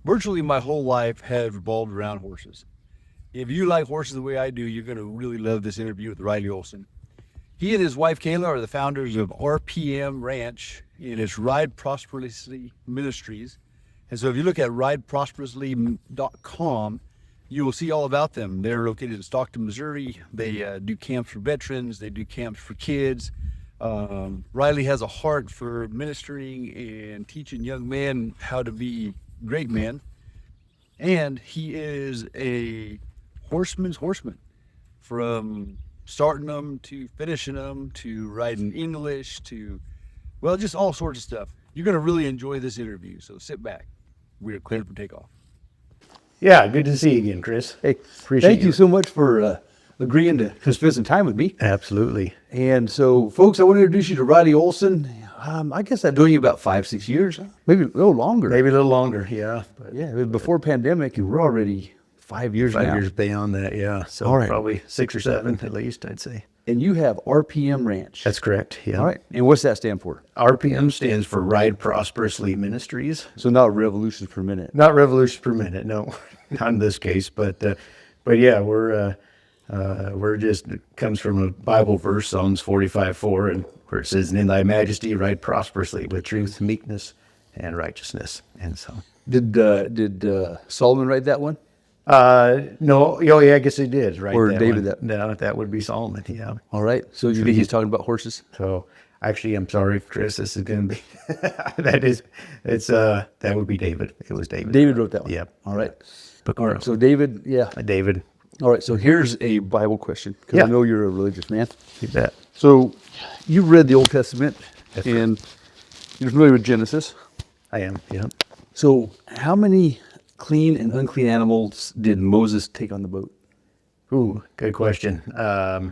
virtually my whole life has revolved around horses. If you like horses the way I do, you're going to really love this interview with Riley Olson. He and his wife Kayla are the founders of RPM Ranch, and it's Ride Prosperously Ministries. And so if you look at rideprosperously.com, you will see all about them. They're located in Stockton, Missouri. They do camps for veterans. They do camps for kids. Riley has a heart for ministering and teaching young men how to be great men. And he is a horseman's horseman, from starting them to finishing them to writing English to, well, just all sorts of stuff. You're going to really enjoy this interview, so sit back. We're cleared for takeoff. Yeah, good to see you again, Chris. Hey, Appreciate thank you so much for agreeing to spend some time with me. Absolutely. And so, folks, I want to introduce you to Riley Olson. I guess I've known you about 5-6 years, maybe a little longer. Maybe a little longer, yeah. But Yeah, before pandemic, you were already 5 years now. 5 years beyond that, yeah. So All right. probably 6 or 7 at least, I'd say. And you have RPM Ranch. That's correct, yeah. All right. And what's that stand for? RPM stands for Ride Prosperously Ministries. So not revolutions per minute. Not revolution per minute, no, not in this case. But yeah, we're just, it comes from a Bible verse, Psalms 45:4, and where it says, "In thy majesty ride prosperously with truth, meekness, and righteousness." And so, Did Solomon write that one? no, oh yeah, I guess he did, right? Or David one. No, that would be Solomon, yeah. All right. So you think he's talking about horses? So actually, I'm sorry, Chris, this is going to be, that would be David. It was David. David wrote that one. Yep. All right. Book of All right. Ruth. So David, yeah. David, All right. So here's a Bible question, because Yeah. I know you're a religious man. you bet. So you've read the Old Testament, That's and you're familiar with Genesis. I am, yeah. So how many clean and unclean animals did Moses take on the boat? Ooh, good question. Oh,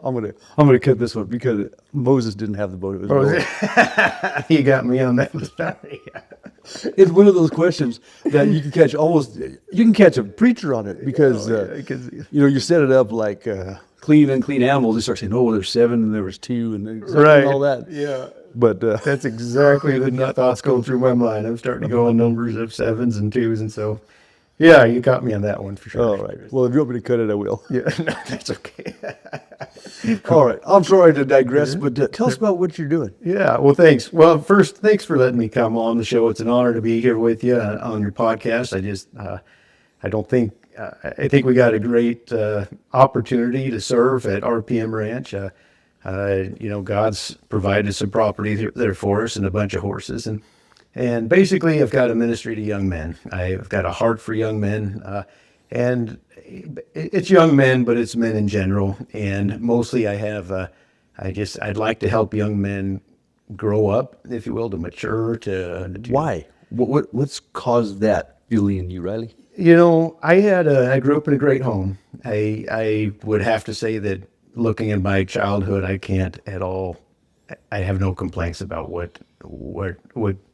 I'm gonna cut this one because Moses didn't have the boat. It was Noah. You got me on that. Sorry. It's one of those questions that you can catch a preacher on it because you set it up like clean and unclean animals. They start saying, "Oh, there's 7 and there was 2 and Right. all that." Yeah. But That's exactly the thoughts going through my mind. I'm starting to go on numbers of 7s and 2s, and so, yeah, you got me on that one for sure. all right. Well, if you want me to cut it, I will. Yeah, no, that's okay. All right. I'm sorry to digress, but tell us about what you're doing. Yeah, well, thanks. Well, first, thanks for letting me come on the show. It's an honor to be here with you on your podcast. I think we got a great opportunity to serve at RPM Ranch. God's provided some property there for us and a bunch of horses. And basically, I've got a ministry to young men. I've got a heart for young men. And it's young men, but it's men in general. And mostly I'd like to help young men grow up, if you will, to mature, to Why? What's caused that feeling in you, Riley? I grew up in a great home. I would have to say that looking at my childhood, I have no complaints about what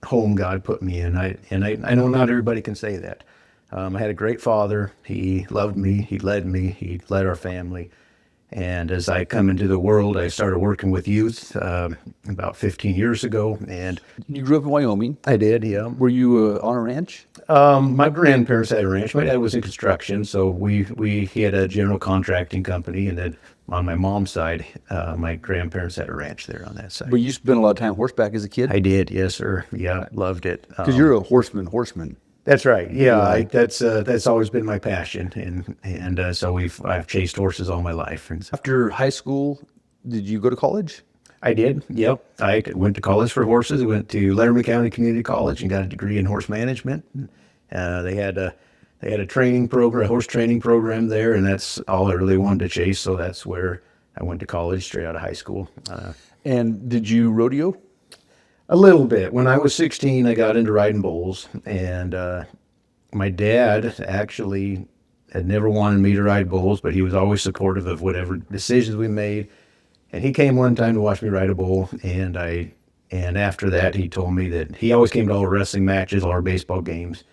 home God put me in. I know not everybody can say that. I had a great father. He loved me. He led me. He led our family. And as I come into the world, I started working with youth about 15 years ago. And You grew up in Wyoming. I did, yeah. Were you on a ranch? My grandparents had a ranch. My dad was in construction, so he had a general contracting company. And then on my mom's side, my grandparents had a ranch there on that side. But you spent a lot of time horseback as a kid? I did, yes, sir. Yeah, loved it. Because you're a horseman. That's right. Yeah, that's always been my passion, and so I've chased horses all my life. And so After high school, did you go to college? I did. Yep, I went to college for horses. I went to Laramie County Community College and got a degree in horse management. They had a training program, a horse training program there, and that's all I really wanted to chase. So that's where I went to college straight out of high school. And did you rodeo? A little bit. When I was 16, I got into riding bulls, and my dad actually had never wanted me to ride bulls, but he was always supportive of whatever decisions we made. And he came one time to watch me ride a bull, and after that, he told me that he always came to all our wrestling matches, all our baseball games,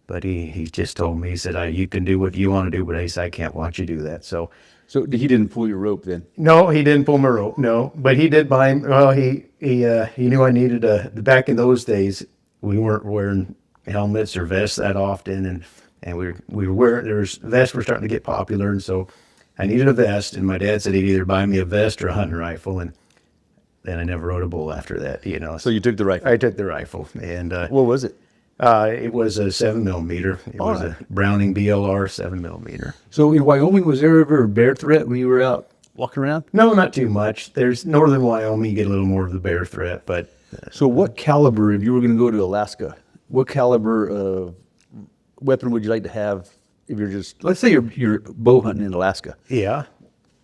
but he just told me, he said, "You can do what you want to do, but he said, I can't watch you do that." So he didn't pull your rope then? no, he didn't pull my rope. No, but he did buy. Well, he knew I needed back in those days. We weren't wearing helmets or vests that often, and we were wearing, vests were starting to get popular, and so I needed a vest, and my dad said he'd either buy me a vest or a hunting rifle, and then I never rode a bull after that, you know. So you took the rifle. I took the rifle, and What was it? it was a 7mm. It was right. a Browning BLR 7mm. So in Wyoming, was there ever a bear threat when you were out walking around? No, not too much. There's northern Wyoming, you get a little more of the bear threat, but So what caliber, if you were going to go to Alaska, what caliber of weapon would you like to have if you're just, let's say you're bow hunting in Alaska. yeah,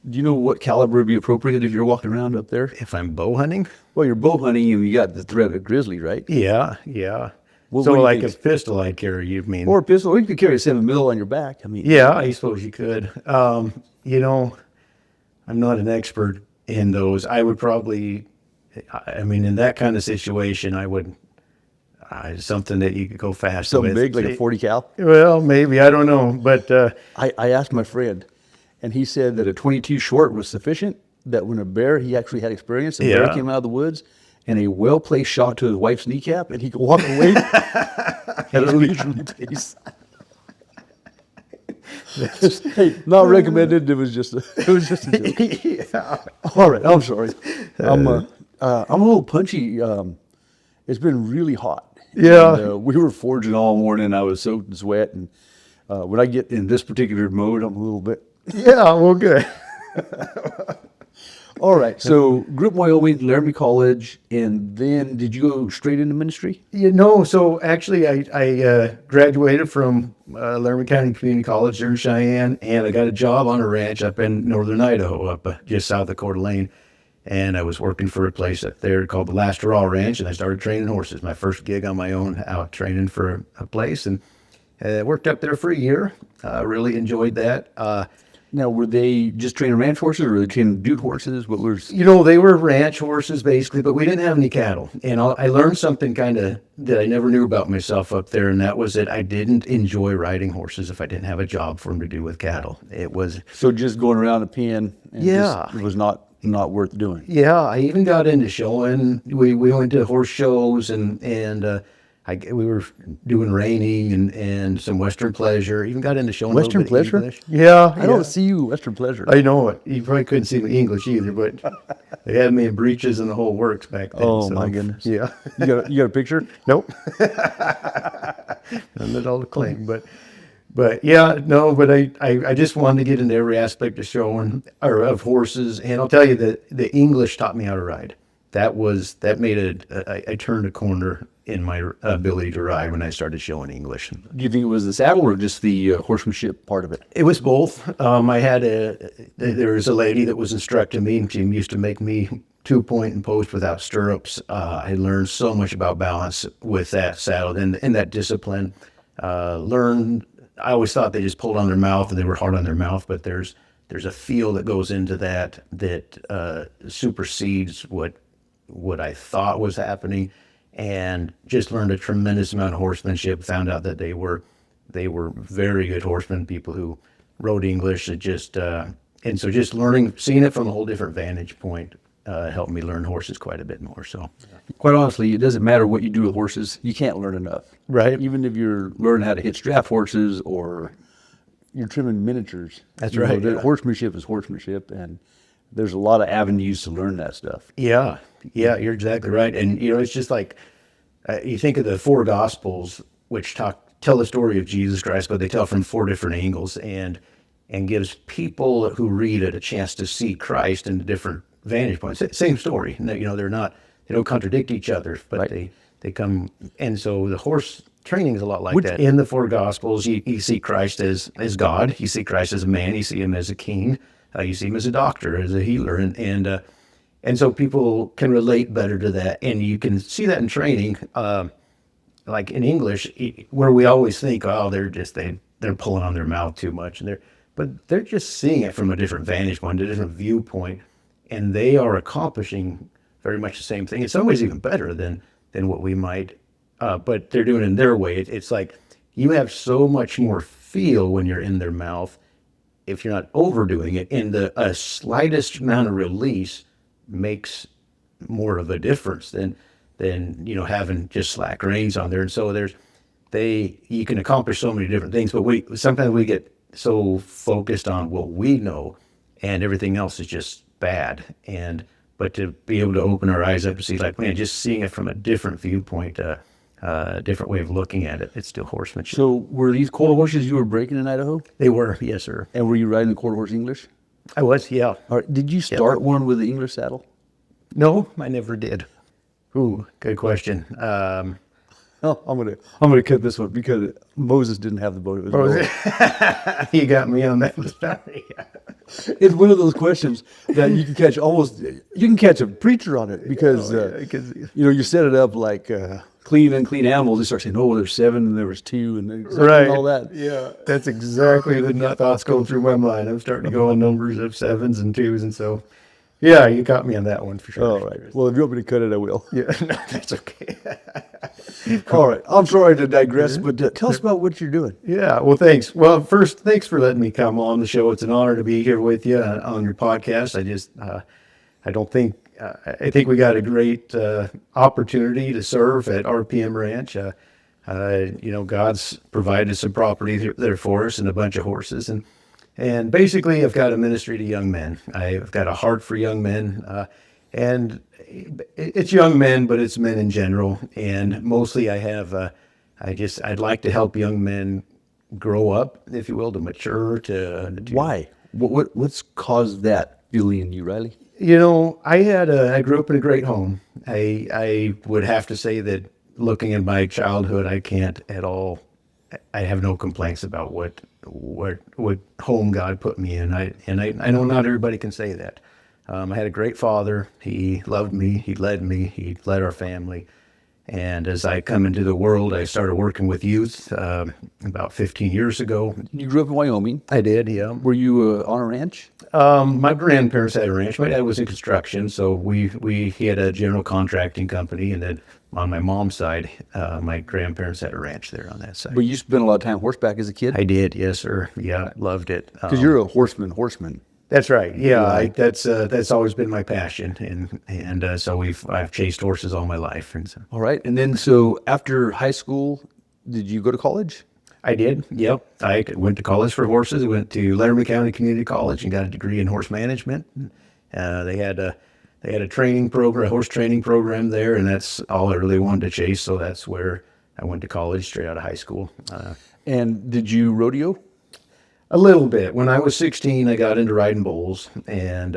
Do you know what caliber would be appropriate if you're walking around up there? if I'm bow hunting, Well, you're bow hunting and you got the threat of a grizzly, right? yeah. What So do you like think? a pistol I'd carry, you mean? Or a pistol, or you could carry a 7mm on your back. I mean, Yeah, I suppose you could. You know, I'm not an expert in those. I would probably, I mean, in that kind of situation, I would, something that you could go fast something with. big like a 40 cal. Well, maybe, I don't know. But I asked my friend, and he said that a 22 short was sufficient. That when a bear, he actually had experience. A bear Yeah. came out of the woods, and a well-placed shot to his wife's kneecap, and he could walk away at a leisurely pace. Hey, not recommended. It was just a joke. yeah. All right, I'm sorry. I'm a little punchy. It's been really hot. Yeah. And, we were foraging all morning. I was soaked in sweat, and when I get in this particular mode, I'm a little bit. Yeah, well, good. All right. So grew up in Wyoming, Laramie College, and then did you go straight into ministry? You know, so actually I graduated from Laramie County Community College there in Cheyenne, and I got a job on a ranch up in northern Idaho, up just south of Coeur d'Alene. And I was working for a place up there called the Last Hurrah Ranch, and I started training horses. My first gig on my own, out training for a place, and worked up there for a year. Really enjoyed that. Now, were they just training ranch horses, or were they training dude horses? What was? You know, they were ranch horses basically, but we didn't have any cattle. And I learned something kind of that I never knew about myself up there, and that was that I didn't enjoy riding horses if I didn't have a job for them to do with cattle. It was, So just going around a pen, and Yeah. just, it was not worth doing. yeah, I even got into showing. We went to horse shows, and we were doing reining and some Western pleasure. Even got into showing Western a little bit of pleasure? English. Yeah, I don't see you Western pleasure. I know it. You probably couldn't see me English either, but they had me in breeches and the whole works back then. Oh, so, my goodness. Yeah. You got a picture? Nope. None at all to claim, but yeah, no, but I just wanted to get into every aspect of showing or of horses, and I'll tell you that the English taught me how to ride. That made I turned a corner in my ability to ride when I started showing English. Do you think it was the saddle or just the horsemanship part of it? It was both. I had there was a lady that was instructing me, and she used to make me 2-point and post without stirrups. I learned so much about balance with that saddle and that discipline. I always thought they just pulled on their mouth and they were hard on their mouth, but there's a feel that goes into that supersedes what I thought was happening, and just learned a tremendous amount of horsemanship. Found out that they were very good horsemen, people who rode English. And so just seeing it from a whole different vantage point helped me learn horses quite a bit more. So, Quite honestly, it doesn't matter what you do with horses. You can't learn enough. Right. Even if you're learning how to hitch draft horses or you're trimming miniatures. That's You know, right, the yeah. horsemanship is horsemanship, and there's a lot of avenues to learn that stuff. yeah, you're exactly right. And it's just like you think of the four Gospels, which tell the story of Jesus Christ, but they tell from 4 different angles, and gives people who read it a chance to see Christ in different vantage points. Same story. They don't contradict each other, but Right. they come. And so the horse training is a lot like that. In the 4 Gospels, you see Christ as God. You see Christ as a man. You see him as a king. You see him as a doctor, as a healer, and so people can relate better to that. And you can see that in training, like in English, where we always think, oh, they're pulling on their mouth too much, but they're just seeing it from a different vantage point, a different viewpoint, and they are accomplishing very much the same thing. In some ways, even better than what we might, but they're doing it in their way. It's like you have so much more feel when you're in their mouth if you're not overdoing it, and a slightest amount of release makes more of a difference than having just slack reins on there. And so you can accomplish so many different things, but sometimes we get so focused on what we know, and everything else is just bad. But to be able to open our eyes up and see, like, man, just seeing it from a different viewpoint, a different way of looking at it, it's still horsemanship. So were these quarter horses you were breaking in Idaho? They were, yes, sir. And were you riding the quarter horse English? I was, yeah. All right. Did you start one with the English saddle? No, I never did. Ooh, good question. Oh, I'm gonna cut this one because Moses didn't have the boat. It was You got me on that. Sorry. It's one of those questions that you can catch a preacher on it because you set it up like clean and unclean animals. They start saying, oh, there's 7 and there was 2 and and all that. Yeah, that's exactly the thoughts going through my mind. I'm starting to go on numbers of 7s and 2s, and so yeah, you got me on that one for sure. All right. Well, if you want me to cut it, I will. Yeah, no, that's okay. All right. I'm sorry to digress, but tell us about what you're doing. Yeah, well, thanks. Well, first, thanks for letting me come on the show. It's an honor to be here with you on your podcast. I think we got a great opportunity to serve at RPM Ranch. God's provided some property there for us and a bunch of horses. And basically, I've got a ministry to young men. I've got a heart for young men. And it's young men, but it's men in general. And mostly I'd like to help young men grow up, if you will, to mature, Why? What's caused that feeling in you, Riley? I grew up in a great home. I would have to say that looking at my childhood, I have no complaints about what home God put me in. I know not everybody can say that. I had a great father. He loved me. He led our family. And as I come into the world, I started working with youth about 15 years ago. You grew up in Wyoming. I did, yeah. Were you on a ranch? My grandparents had a ranch. My dad was in construction, so he had a general contracting company, and then on my mom's side, my grandparents had a ranch there on that side. But you spent a lot of time horseback as a kid? I did, yes, sir. Yeah, loved it. Because you're a horseman. That's right. Yeah, that's always been my passion, and so I've chased horses all my life. And so. All right, and then so after high school, did you go to college? I did. Yep, I went to college for horses. I went to Laramie County Community College and got a degree in horse management. They had a training program, a horse training program there, and that's all I really wanted to chase. So that's where I went to college straight out of high school. And did you rodeo? A little bit. When I was 16, I got into riding bulls, and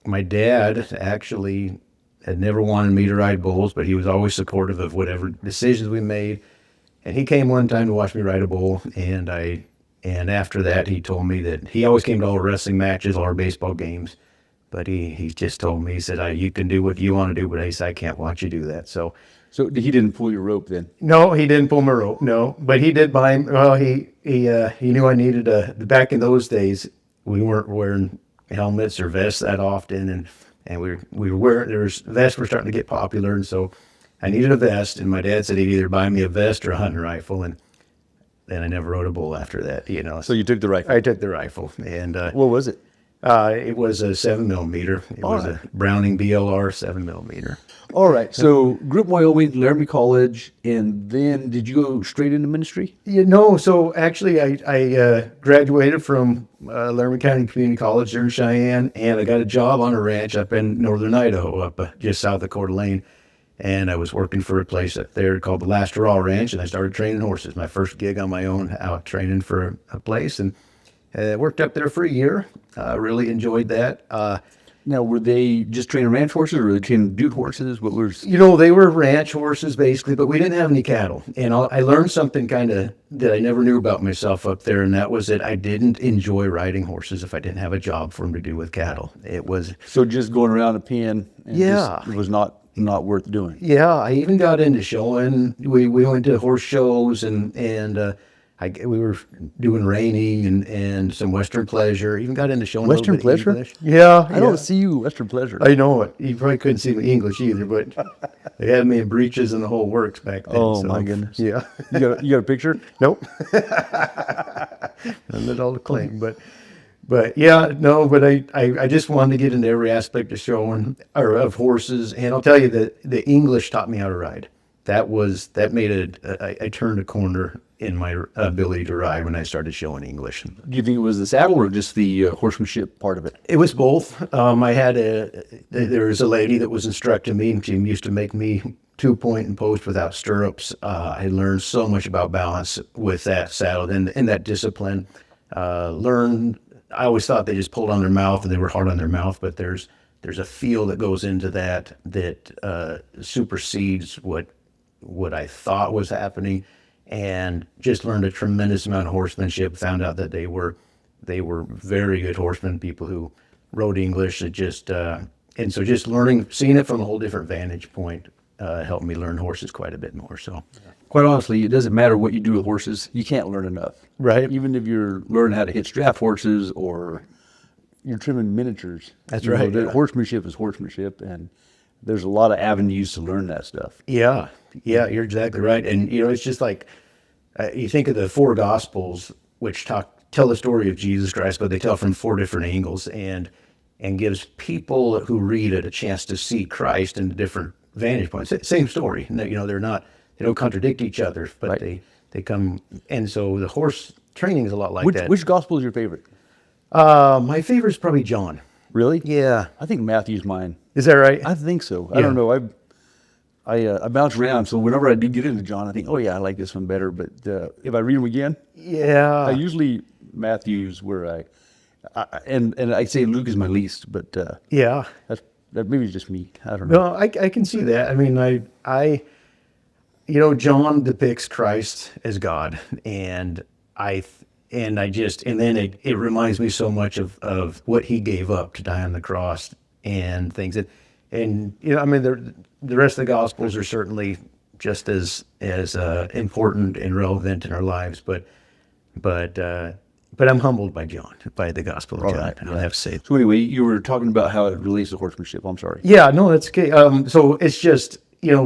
my dad actually had never wanted me to ride bulls, but he was always supportive of whatever decisions we made. And he came one time to watch me ride a bull, and after that, he told me that he always came to all our wrestling matches, all our baseball games, but he just told me, he said, you can do what you want to do, but he said, I can't watch you do that. So he didn't pull your rope then? No, he didn't pull my rope. No, but he did buy. Well, he knew I needed back in those days, we weren't wearing helmets or vests that often, and we were wearing. Vests were starting to get popular, and so I needed a vest. And my dad said he'd either buy me a vest or a hunting rifle, and then I never rode a bull after that. So you took the rifle. I took the rifle, and what was it? It was a 7mm. It was a Browning BLR 7mm. All right. So grew up in Wyoming, Laramie College, and then did you go straight into ministry? So actually I graduated from Laramie County Community College there in Cheyenne, and I got a job on a ranch up in northern Idaho, up just south of Coeur d'Alene. And I was working for a place up there called the Last Hurrah Ranch, and I started training horses. My first gig on my own, out training for a place, and worked up there for a year. Really enjoyed that. Now, were they just training ranch horses, or were they training dude horses? What was? They were ranch horses basically, but we didn't have any cattle. And I learned something kind of that I never knew about myself up there, and that was that I didn't enjoy riding horses if I didn't have a job for them to do with cattle. It was so just going around a pen. Yeah, it was not worth doing. Yeah, I even got into showing. We went to horse shows and we were doing reining and some Western pleasure. Even got into showing Western pleasure. English. Yeah, I don't see you Western pleasure. I know it. You probably couldn't see me English either, but they had me in breeches and the whole works back then. Oh, my goodness. Yeah. You got a picture? Nope. None at all to claim, but yeah, no. But I just wanted to get into every aspect of showing or of horses, and I'll tell you that the English taught me how to ride. that made I turned a corner in my ability to ride when I started showing English. Do you think it was the saddle or just the horsemanship part of it? It was both. I had there was a lady that was instructing me, and she used to make me 2-point and post without stirrups. I learned so much about balance with that saddle and that discipline. I always thought they just pulled on their mouth and they were hard on their mouth, but there's a feel that goes into that supersedes what I thought was happening, and just learned a tremendous amount of horsemanship. Found out that they were very good horsemen, people who rode English. And so just seeing it from a whole different vantage point helped me learn horses quite a bit more. So, Quite honestly, it doesn't matter what you do with horses. You can't learn enough. Right. Even if you're learning how to hitch draft horses or you're trimming miniatures. That's You know, right, the yeah. horsemanship is horsemanship, and there's a lot of avenues to learn that stuff. yeah, you're exactly right. And it's just like you think of the four Gospels, which tell the story of Jesus Christ, but they tell from four different angles, and gives people who read it a chance to see Christ in different vantage points. Same story. They don't contradict each other, but Right. they come. And so the horse training is a lot like Which, that. which gospel is your favorite? My favorite is probably John. Really? Yeah. I think Matthew's mine. Is that right? I think so. I Yeah. don't know. I bounce around, so whenever I do get into John, I think, oh yeah, I like this one better. But if I read them again, Yeah. usually Matthew's where and I'd say Luke is my least, but Yeah. that maybe it's just me. I don't know. No, I can see that. I mean, John depicts Christ as God, and then it reminds me so much of what he gave up to die on the cross and things. And I mean, the rest of the Gospels are certainly just as important and relevant in our lives, but I'm humbled by the Gospel of John. I'll have to say. So anyway, you were talking about how it relates to horsemanship. I'm sorry. Yeah, no, that's okay. So it's just,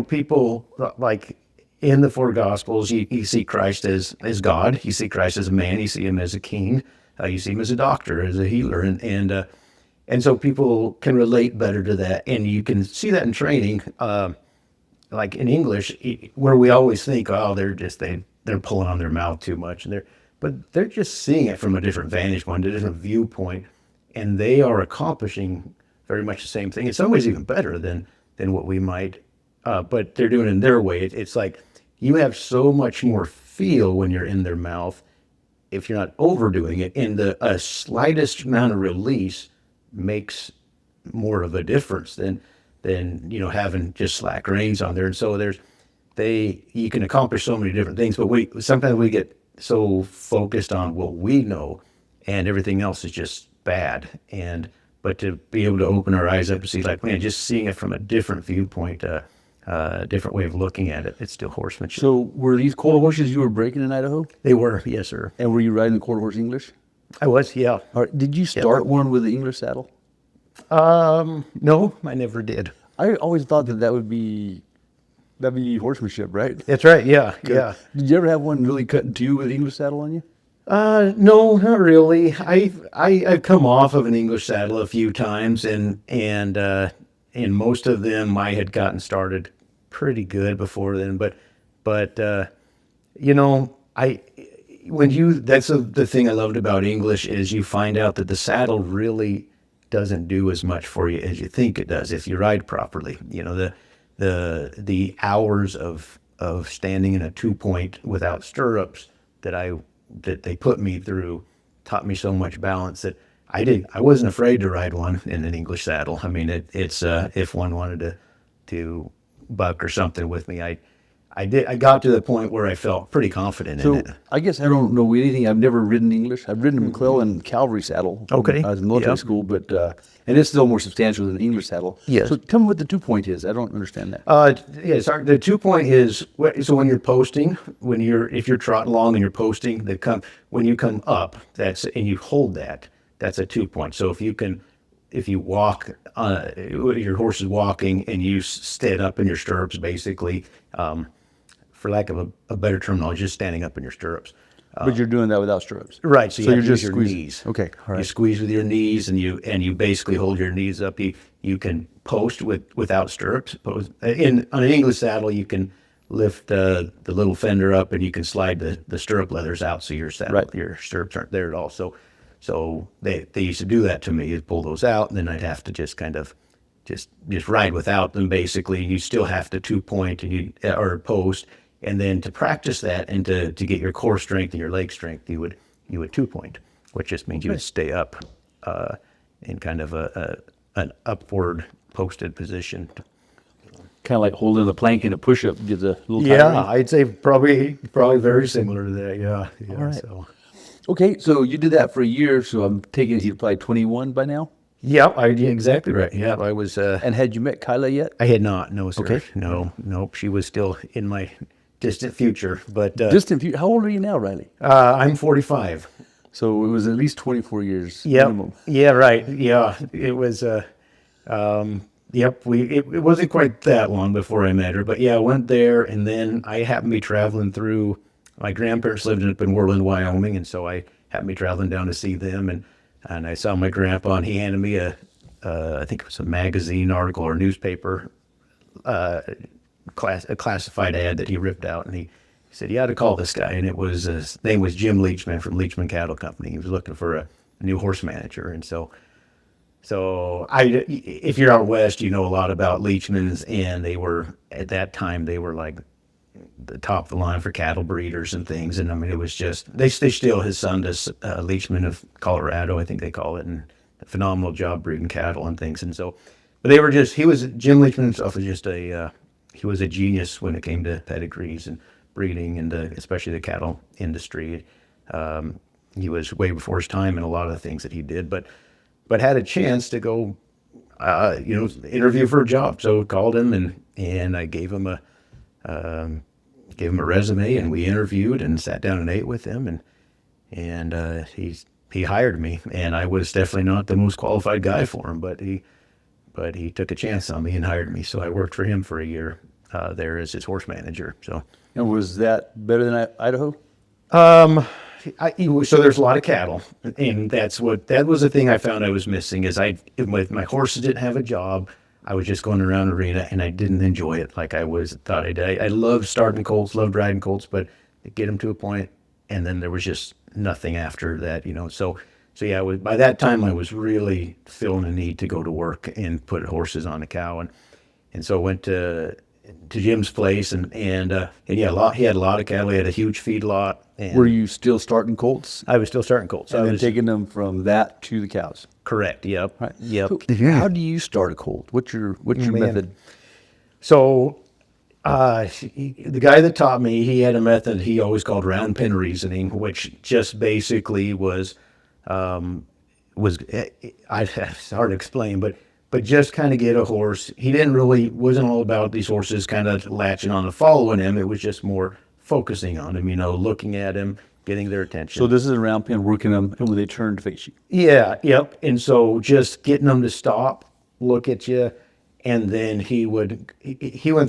people like in the four Gospels, you see Christ as God, you see Christ as a man, you see him as a king, you see him as a doctor, as a healer, and so people can relate better to that, and you can see that in training, like in English, where we always think, oh, they're pulling on their mouth too much, but they're just seeing it from a different vantage point, a different viewpoint, and they are accomplishing very much the same thing. In some ways, even better than what we might, but they're doing it in their way. It's like you have so much more feel when you're in their mouth if you're not overdoing it, and a slightest amount of release makes more of a difference than having just slack reins on there. And so you can accomplish so many different things, but sometimes we get so focused on what we know, and everything else is just bad. But to be able to open our eyes up and see, like, man, just seeing it from a different viewpoint, a different way of looking at it, it's still horsemanship. So were these quarter horses you were breaking in Idaho? They were, yes, sir. And were you riding the quarter horse English? I was, yeah. All right. Did you start one with the English saddle? No, I never did. I always thought that'd be horsemanship, right? That's right, yeah, yeah. Did you ever have one really cut in two with the English saddle on you? No, not really. I've come off of an English saddle a few times, and most of them I had gotten started pretty good before then. But that's the thing I loved about English is you find out that the saddle really doesn't do as much for you as you think it does if you ride properly. The hours of standing in a 2-point without stirrups that they put me through taught me so much balance that I wasn't afraid to ride one in an English saddle. I mean, it's if one wanted to buck or something with me, I got to the point where I felt pretty confident in it. I guess I don't know anything. I've never ridden English. I've ridden a McClellan cavalry saddle. Okay. I was in military school, but and it's still more substantial than an English saddle. Yes. So tell me what the 2-point is. I don't understand that. The 2-point is so when you're posting, if you're trotting along and you're posting, when you come up, and you hold that's a 2-point. So if you walk, your horse is walking and you stand up in your stirrups, basically, for lack of a better terminology, just standing up in your stirrups. But you're doing that without stirrups. Right. So you're you just use your squeezing. knees. Okay. All right. You squeeze with your knees, and you basically hold your knees up. You can post without stirrups. On an English saddle, you can lift the little fender up, and you can slide the stirrup leathers out, so your saddle, Right. your stirrups aren't there at all. So they used to do that to me. You'd pull those out, and then I'd have to just kind of just ride without them. Basically, you still have to 2-point or post, and then to practice that and to get your core strength and your leg strength, you would 2-point, which just means you would stay up in kind of an upward posted position. Kind of like holding the plank in a push-up gives a little Yeah, tiring. I'd say probably very similar to that. Yeah. All right. So. Okay, so you did that for a year, so I'm taking it you're probably 21 by now? Yeah, exactly right. Yeah, I was. And had you met Kyla yet? I had not. No, sir. Okay. No, nope. She was still in my distant future. But Distant future. How old are you now, Riley? I'm 45. So it was at least 24 years Yep. minimum. Yeah. Right. Yeah. It was. Yep. It wasn't quite that long before I met her, but yeah, I went there, and then I happened to be traveling through. My grandparents lived up in Worland, Wyoming, and so I happened to be traveling down to see them, and I saw my grandpa, and he handed me I think it was a magazine article or newspaper, a classified ad that he ripped out, and he said, "You ought to call this guy." And his name was Jim Leachman from Leachman Cattle Company. He was looking for a new horse manager, and so if you're out west, you know a lot about Leachmans, and they were at that time like the top of the line for cattle breeders and things. And I mean, it was just they still, his son does Leachman of Colorado, I think they call it, and a phenomenal job breeding cattle and things. And so, but Jim Leachman himself was just he was a genius when it came to pedigrees and breeding, and especially the cattle industry. He was way before his time in a lot of the things that he did, but had a chance to go, interview for a job. So called him, and I gave him a resume, and we interviewed and sat down and ate with him, and he hired me, and I was definitely not the most qualified guy for him, but he took a chance on me and hired me. So I worked for him for a year there as his horse manager. So. And was that better than Idaho? So there's a lot of cattle, and that was the thing I found I was missing. Is if my horses didn't have a job, I was just going around the arena, and I didn't enjoy it like I thought I did. I loved starting colts, loved riding colts, but get them to a point, and then there was just nothing after that, So yeah, by that time I was really feeling a need to go to work and put horses on a cow, and so I went to Jim's place, and yeah, he had a lot of cattle. He had a huge feed lot. And Were you still starting colts? I was still starting colts. And then taking them from that to the cows? Correct. Yep. Right. Yep. So how do you start a colt? What's your method? So, the guy that taught me, he had a method he always called round pin reasoning, which just basically was it's hard to explain, but just kind of get a horse. He wasn't all about these horses kind of latching on and following him. It was just more focusing on him, looking at him, getting their attention. So this is a round pin, working them, and when they turn to face you. Yeah, yep. And so just getting them to stop, look at you, and then he went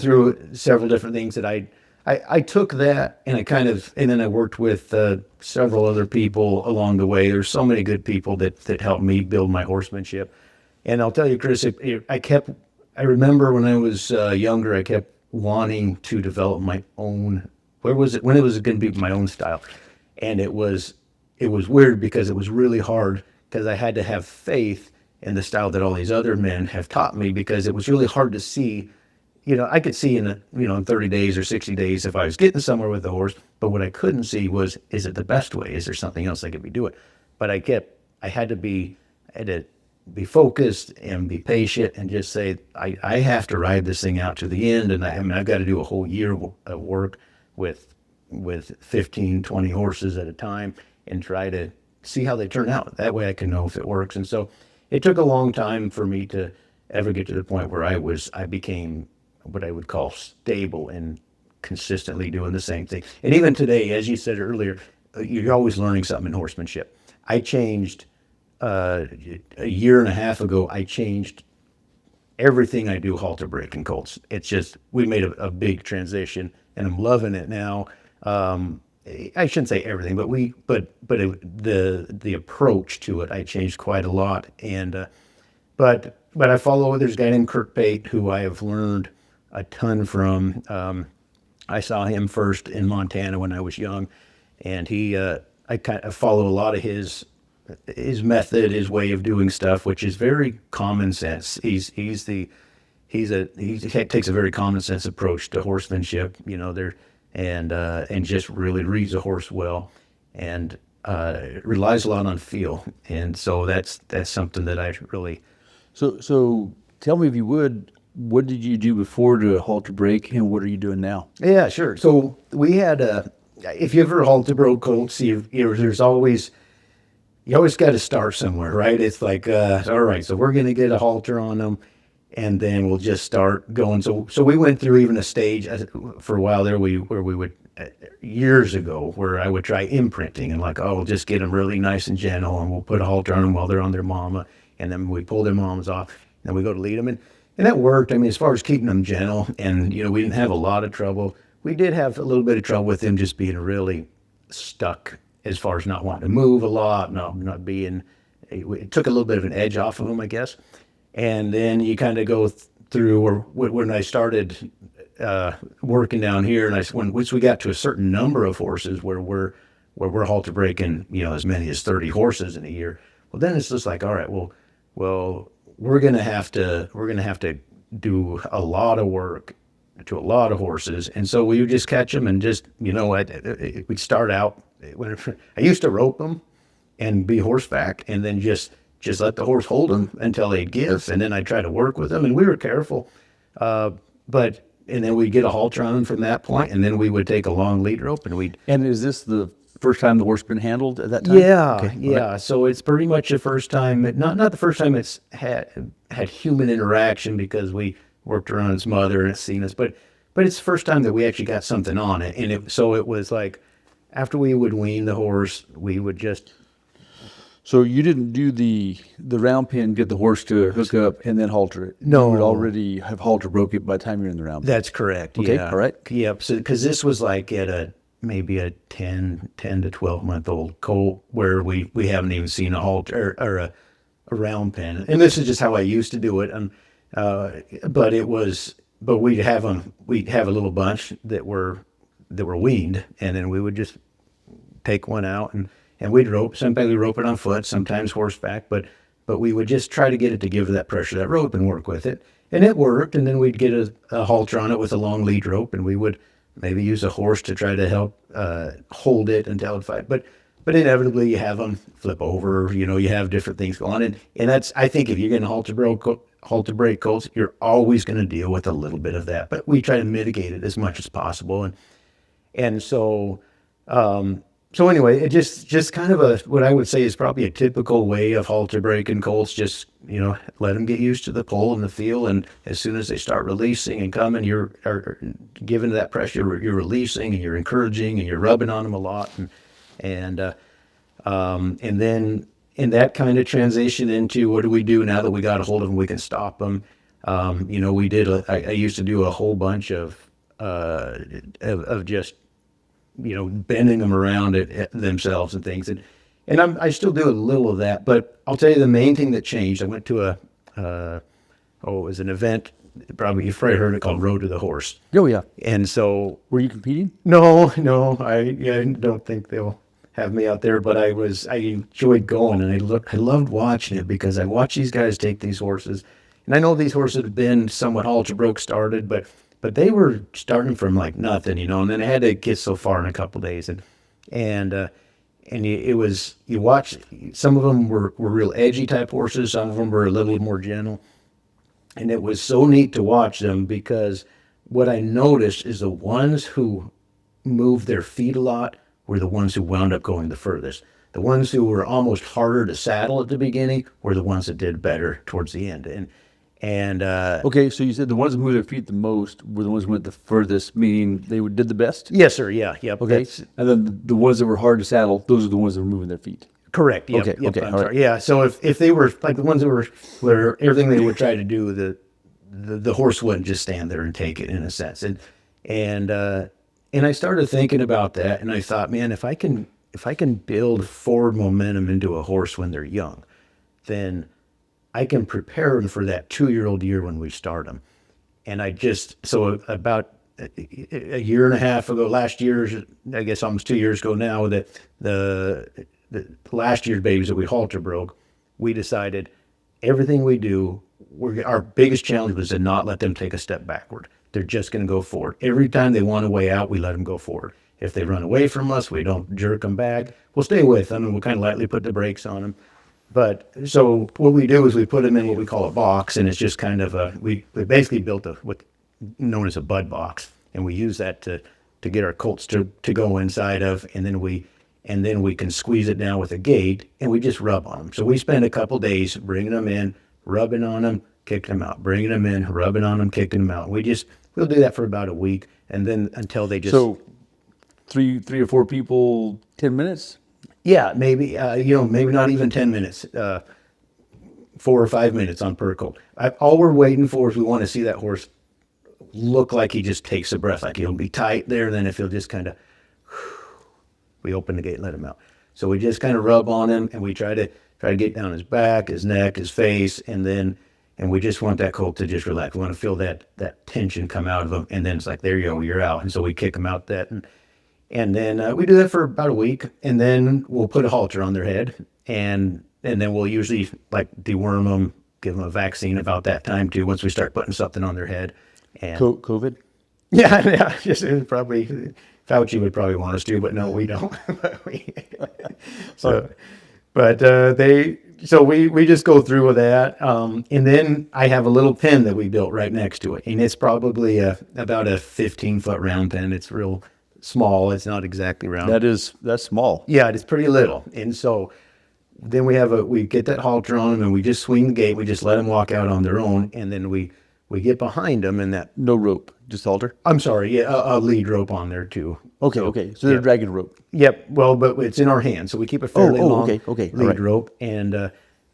through several different things that I took that, and and then I worked with several other people along the way. There's so many good people that helped me build my horsemanship. And I'll tell you, Chris, I remember when I was younger, I kept wanting to develop my own, when it was going to be my own style. And it was weird because it was really hard, because I had to have faith in the style that all these other men have taught me, because it was really hard to see. I could see in 30 days or 60 days if I was getting somewhere with the horse, but what I couldn't see was, is it the best way? Is there something else I could be doing? But I had to be focused and be patient and just say, I have to ride this thing out to the end. And I've got to do a whole year of work with 15, 20 horses at a time and try to see how they turn out. That way I can know if it works. And so it took a long time for me to ever get to the point where I became what I would call stable and consistently doing the same thing. And even today, as you said earlier, you're always learning something in horsemanship. I changed a year and a half ago. I changed everything I do halter break and colts. It's just, we made a big transition, and I'm loving it now. I shouldn't say everything, but the approach to it, I changed quite a lot. And but I follow, there's a guy named Kirk Pate who I have learned a ton from. I saw him first in Montana when I was young, and I kind of followed a lot of his method, his way of doing stuff, which is very common sense. He takes a very common sense approach to horsemanship, and just really reads a horse well, and relies a lot on feel, and so that's something that I really. So tell me, if you would, what did you do before to halter break, and what are you doing now? Yeah, sure. So we had if you ever halter broke colts, there's always. You always got to start somewhere, right? It's like, all right, so we're going to get a halter on them, and then we'll just start going. So we went through even a stage for a while there, where we would, years ago, where I would try imprinting, and like, oh, we'll just get them really nice and gentle, and we'll put a halter on them while they're on their mama, and then we pull their mamas off, and then we go to lead them. And that worked. I mean, as far as keeping them gentle, and, we didn't have a lot of trouble. We did have a little bit of trouble with them just being really stuck, as far as not wanting to move a lot, not being, it took a little bit of an edge off of them, I guess. And then you kind of go through, or when I started working down here, and once we got to a certain number of horses where we're halter breaking, as many as 30 horses in a year, well, then it's just like, all right, well, we're gonna have to do a lot of work to a lot of horses, and so we would just catch them and just, we'd start out. I used to rope them and be horseback, and then just let the horse hold them until they'd give, and then I'd try to work with them, and we were careful. And then we'd get a halter on them from that point, and then we would take a long lead rope, and we'd. And is this the first time the horse been handled at that time? Yeah, Okay, yeah. Right. So it's pretty much the first time, not the first time it's had human interaction, because we worked around its mother and it's seen us, but it's the first time that we actually got something on it, and so it was like. After we would wean the horse, we would just. So you didn't do the round pin, get the horse to hook up, and then halter it. No. You would already have halter broke it by the time you're in the round pin. That's correct. Okay, yeah. all right. Yep. So because this was like at maybe a 10 to 12-month-old colt, where we haven't even seen a halter or a round pin, and this is just how I used to do it. But we'd have a little bunch that were weaned, and then we would just take one out, and we'd rope. Sometimes we rope it on foot, sometimes horseback, but we would just try to get it to give that pressure, that rope, and work with it. And it worked, and then we'd get a halter on it with a long lead rope, and we would maybe use a horse to try to help hold it until it fight. But inevitably you have them flip over, you have different things going on. And that's, I think, if you're getting halter break colts, you're always going to deal with a little bit of that. But we try to mitigate it as much as possible. And so anyway, it just kind of what I would say is probably a typical way of halter breaking colts. Just, let them get used to the pull and the feel. And as soon as they start releasing and coming, you're giving that pressure, you're releasing and you're encouraging and you're rubbing on them a lot. And then in that kind of transition into what do we do now that we got a hold of them, we can stop them. I used to do a whole bunch of just, bending them around at themselves and things. And I still do a little of that, but I'll tell you the main thing that changed. I went to it was an event, probably you've probably heard it, called Road to the Horse. Oh, yeah. And so. Were you competing? No, I don't think they'll have me out there, but I enjoyed going, and I loved watching it, because I watched these guys take these horses, and I know these horses have been somewhat halter broke started, but they were starting from like nothing, and then I had to get so far in a couple of days, and it was, you watch, some of them were real edgy type horses, some of them were a little more gentle, and it was so neat to watch them, because what I noticed is the ones who moved their feet a lot were the ones who wound up going the furthest. The ones who were almost harder to saddle at the beginning were the ones that did better towards the end. Okay, so you said the ones that moved their feet the most were the ones who went the furthest, meaning they did the best? Yes, sir. Yeah. Yep. Okay. And then the ones that were hard to saddle, those are the ones that were moving their feet. Correct. Yep, Okay. yep, Okay. I'm All sorry. right. Yeah. So if they were like the ones that were everything they would try to do, the horse wouldn't just stand there and take it, in a sense. And I started thinking about that, and I thought, man, if I can build forward momentum into a horse when they're young, then I can prepare them for that 2-year-old year when we start them. And so about a year and a half ago, last year's, I guess almost 2 years ago now, that the last year's babies that we halter broke, we decided everything we do, our biggest challenge was to not let them take a step backward. They're just going to go forward. Every time they want a way out, we let them go forward. If they run away from us, we don't jerk them back. We'll stay with them and we'll kind of lightly put the brakes on them. But so what we do is we put them in what we call a box, and it's just kind of we basically built what's known as a bud box, and we use that to get our colts to go inside of, and then we can squeeze it down with a gate, and we just rub on them. So we spend a couple days bringing them in, rubbing on them, kicking them out, bringing them in, rubbing on them, kicking them out. We'll do that for about a week, and then until they just. So, three or four people, 10 minutes. Yeah, maybe maybe not even 10 minutes, 4 or 5 minutes on per colt. All we're waiting for is we want to see that horse look like he just takes a breath, like he'll be tight there. Then if he'll just kind of, we open the gate and let him out. So we just kind of rub on him, and we try to get down his back, his neck, his face, and we just want that colt to just relax. We want to feel that tension come out of him, and then it's like, there you go, you're out. And so we kick him out and then we do that for about a week, and then we'll put a halter on their head, and then we'll usually like deworm them, give them a vaccine about that time too, once we start putting something on their head. And COVID? yeah, just probably Fauci would probably want us to, but no, we don't. So we just go through with that, and then I have a little pen that we built right next to it, and it's probably about a 15-foot round pen. It's real small. It's not exactly round. That's small. Yeah, it's pretty little. And so then we get that halter on them, and we just swing the gate. We just let them walk out on their own, and then we get behind them, and that. No rope, just halter. I'm sorry, yeah, a lead rope on there too. Okay. So they're dragging rope. Yep. Well, but it's in our hands, so we keep a fairly long okay. lead rope, and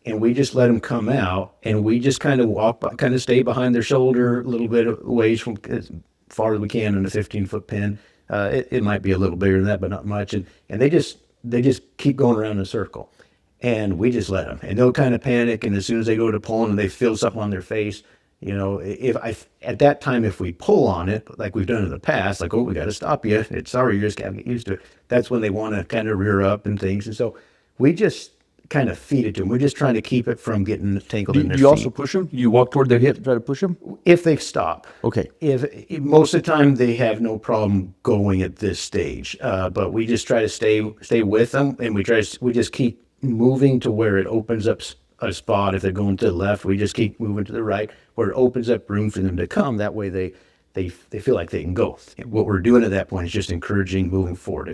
we just let them come out, and we just kind of stay behind their shoulder a little bit of ways from as far as we can in a 15-foot pen. It might be a little bigger than that, but not much. And they just keep going around in a circle, and we just let them. And they'll kind of panic, and as soon as they go to pulling and they feel something on their face, at that time, if we pull on it like we've done in the past, like, oh, we got to stop you. It's sorry, you just got to get used to it. That's when they want to kind of rear up and things. And so we just kind of feed it to them. We're just trying to keep it from getting tangled in their feet. Do you also push them? You walk toward their hip and try to push them? If they stop. Okay. If most of the time they have no problem going at this stage, but we just try to stay with them, and we just keep moving to where it opens up a spot. If they're going to the left, we just keep moving to the right where it opens up room for them to come. That way they feel like they can go. What we're doing at that point is just encouraging moving forward.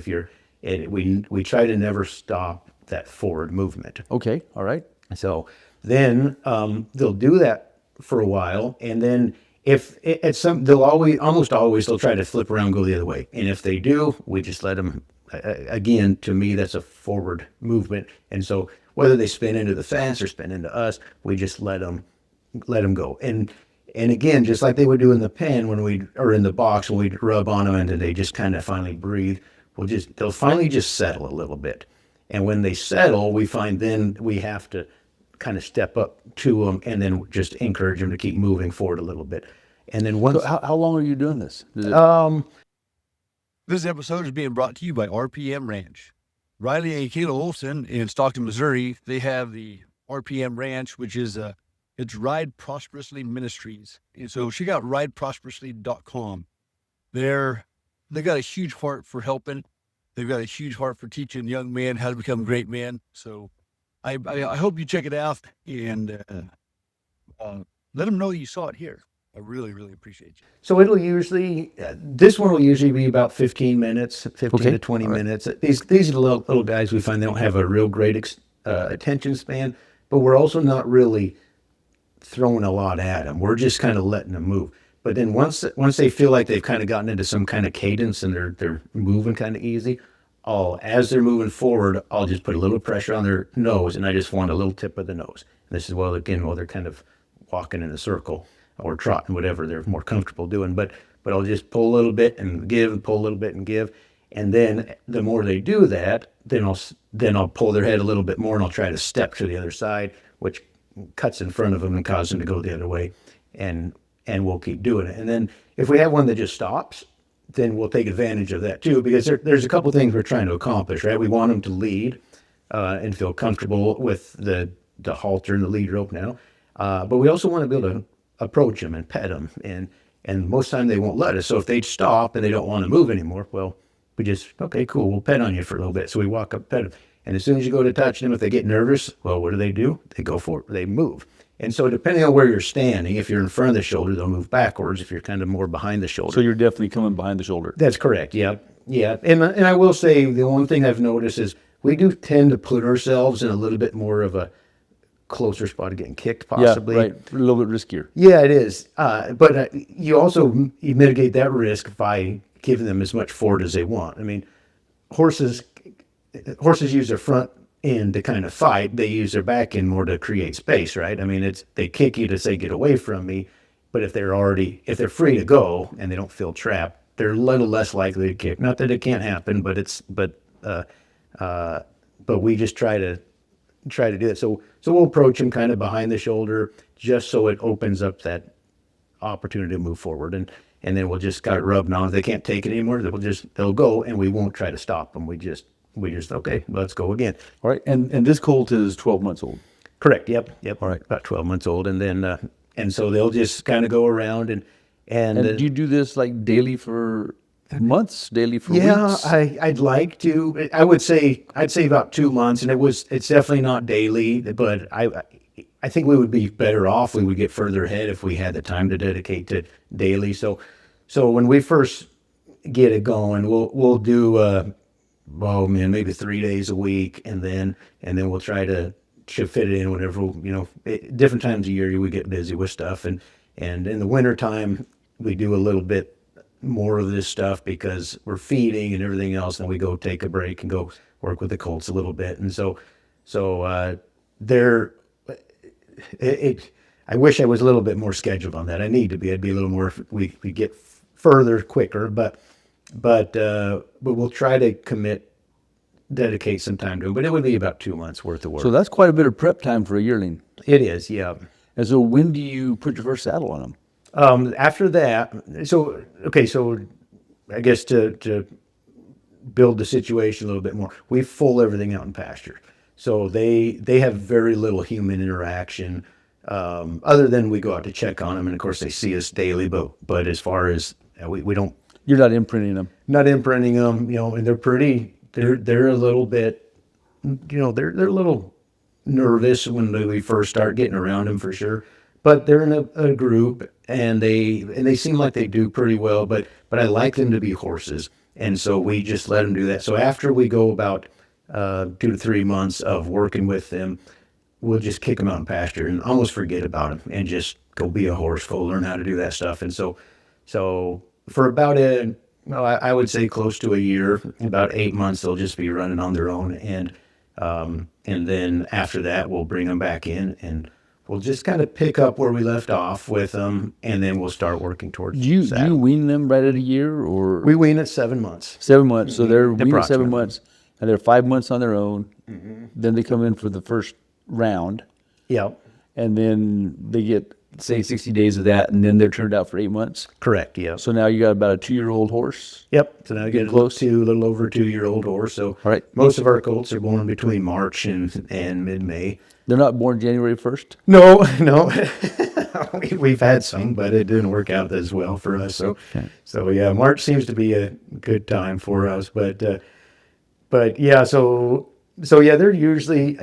We try to never stop that forward movement. Okay, all right. So then they'll do that for a while, and then almost always they'll try to flip around and go the other way. And if they do, we just let them. Again, to me, that's a forward movement. And so whether they spin into the fence or spin into us, we just let them go. And again, just like they would do in the pen or in the box when we rub on them and they just kind of finally breathe, they'll finally just settle a little bit. And when they settle, we find then we have to kind of step up to them and then just encourage them to keep moving forward a little bit. And then once. So how long are you doing this? This episode is being brought to you by RPM Ranch. Riley and Kayla Olson in Stockton, Missouri, they have the RPM Ranch, which is it's Ride Prosperously Ministries. And so check out rideprosperously.com. They got a huge heart for helping. They've got a huge heart for teaching young men how to become great men. So I hope you check it out and let them know you saw it here. I really, really appreciate you. So it'll usually, this one will usually be about 15 minutes, 15 to 20 minutes. These are the little guys we find they don't have a real great attention span, but we're also not really throwing a lot at them. We're just kind of letting them move. But then once they feel like they've kind of gotten into some kind of cadence and they're moving kind of easy, as they're moving forward, I'll just put a little pressure on their nose, and I just want a little tip of the nose. And this is while they're kind of walking in a circle or trotting, whatever they're more comfortable doing. But I'll just pull a little bit and give, and pull a little bit and give. And then the more they do that, then I'll pull their head a little bit more, and I'll try to step to the other side, which cuts in front of them and causes them to go the other way. And and we'll keep doing it. And then if we have one that just stops, then we'll take advantage of that too, because there's a couple things we're trying to accomplish, right? We want them to lead and feel comfortable with the halter and the lead rope now, but we also want to be able to approach them and pet them, and most of the time they won't let us. So if they stop and they don't want to move anymore, well, we just, okay, cool, we'll pet on you for a little bit. So we walk up, pet them, and as soon as you go to touch them, if they get nervous, well, what do? They go for it. They move. And so depending on where you're standing, if you're in front of the shoulder, they'll move backwards. If you're kind of more behind the shoulder. So you're definitely coming behind the shoulder. That's correct. Yeah. Yeah. And I will say the one thing I've noticed is we do tend to put ourselves in a little bit more of a closer spot of getting kicked, possibly. Yeah, right. A little bit riskier. Yeah, it is. But you mitigate that risk by giving them as much forward as they want. I mean, horses use their front end to kind of fight. They use their back end more to create space, right? I mean, they kick you to say, get away from me. But if they're free to go and they don't feel trapped, they're a little less likely to kick. Not that it can't happen, but we just try to do that. So we'll approach them kind of behind the shoulder, just so it opens up that opportunity to move forward. And then we'll just start rubbing on. If they can't take it anymore, they'll go, and we won't try to stop them. We just okay, let's go again. All right. And this colt is 12 months old. Correct. Yep. All right. About 12 months old, and then and so they'll just kind of go around and do you do this like daily for months, daily for yeah, weeks? I'd like to. I'd say about 2 months, and it's definitely not daily, but I think we would be better off. We would get further ahead if we had the time to dedicate to daily. So when we first get it going, we'll do maybe 3 days a week, and then we'll try to fit it in whenever, different times of year we get busy with stuff, and in the winter time we do a little bit more of this stuff because we're feeding and everything else, and we go take a break and go work with the colts a little bit. And so I wish I was a little bit more scheduled on that. I'd be a little more, we get further quicker, but we'll try to dedicate some time to it. But it would be about 2 months worth of work. So that's quite a bit of prep time for a yearling. It is, yeah. And so when do you put your first saddle on them? After that, so I guess to build the situation a little bit more, we full everything out in pasture. So they have very little human interaction, other than we go out to check on them, and of course they see us daily. But as far as we don't, You're not imprinting them. not imprinting them, and they're a little bit, they're a little nervous when we first start getting around them, for sure. But they're in a group, and they seem like they do pretty well. But I like them to be horses, and so we just let them do that. So after we go about 2 to 3 months of working with them, we'll just kick them out in pasture and almost forget about them and just go be a horse, go learn how to do that stuff. And so for about I would say close to a year, about 8 months, they'll just be running on their own, and then after that we'll bring them back in, and we'll just kind of pick up where we left off with them, and then we'll start working towards Do you saddle. wean them right at a year, or We wean at 7 months. 7 months? So they're weaned at 7 Approximately. months, and they're 5 months on their own. Then they come in for the first round, Yep. and then they get, say, 60 days of that, and then they're turned out for 8 months. Correct. Yes. So now you got about a 2-year-old horse. Yep. So now you get close. a little over 2-year-old horse. So All right. most of our colts are born between March and mid-May. They're not born January 1st. No. We've had some, but it didn't work out as well for us. So yeah, March seems to be a good time for us. But yeah, so yeah, they're usually,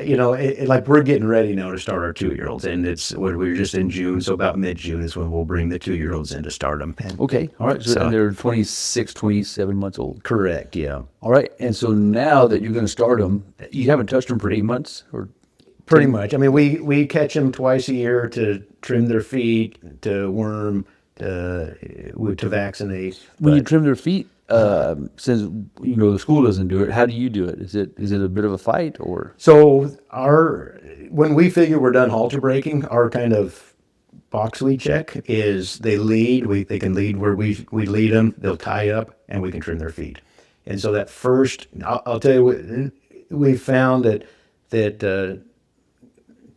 like we're getting ready now to start our 2-year-olds, and we're just in June, so about mid-June is when we'll bring the 2-year-olds in to start them. Okay. All right. So So- and they're 26, 27 months old. Correct. Yeah. All right. And so now that you're going to start them, you haven't touched them for 8 months, or Pretty much. I mean, we catch them twice a year to trim their feet, to worm, to vaccinate. when you But- trim their feet, since the school doesn't do it, how do you do it? Is it a bit of a fight, or? So when we figure we're done halter breaking, our kind of box we check is they lead. They can lead where we lead them. They'll tie up, and we can trim their feet. And so that first, I'll tell you what, we found that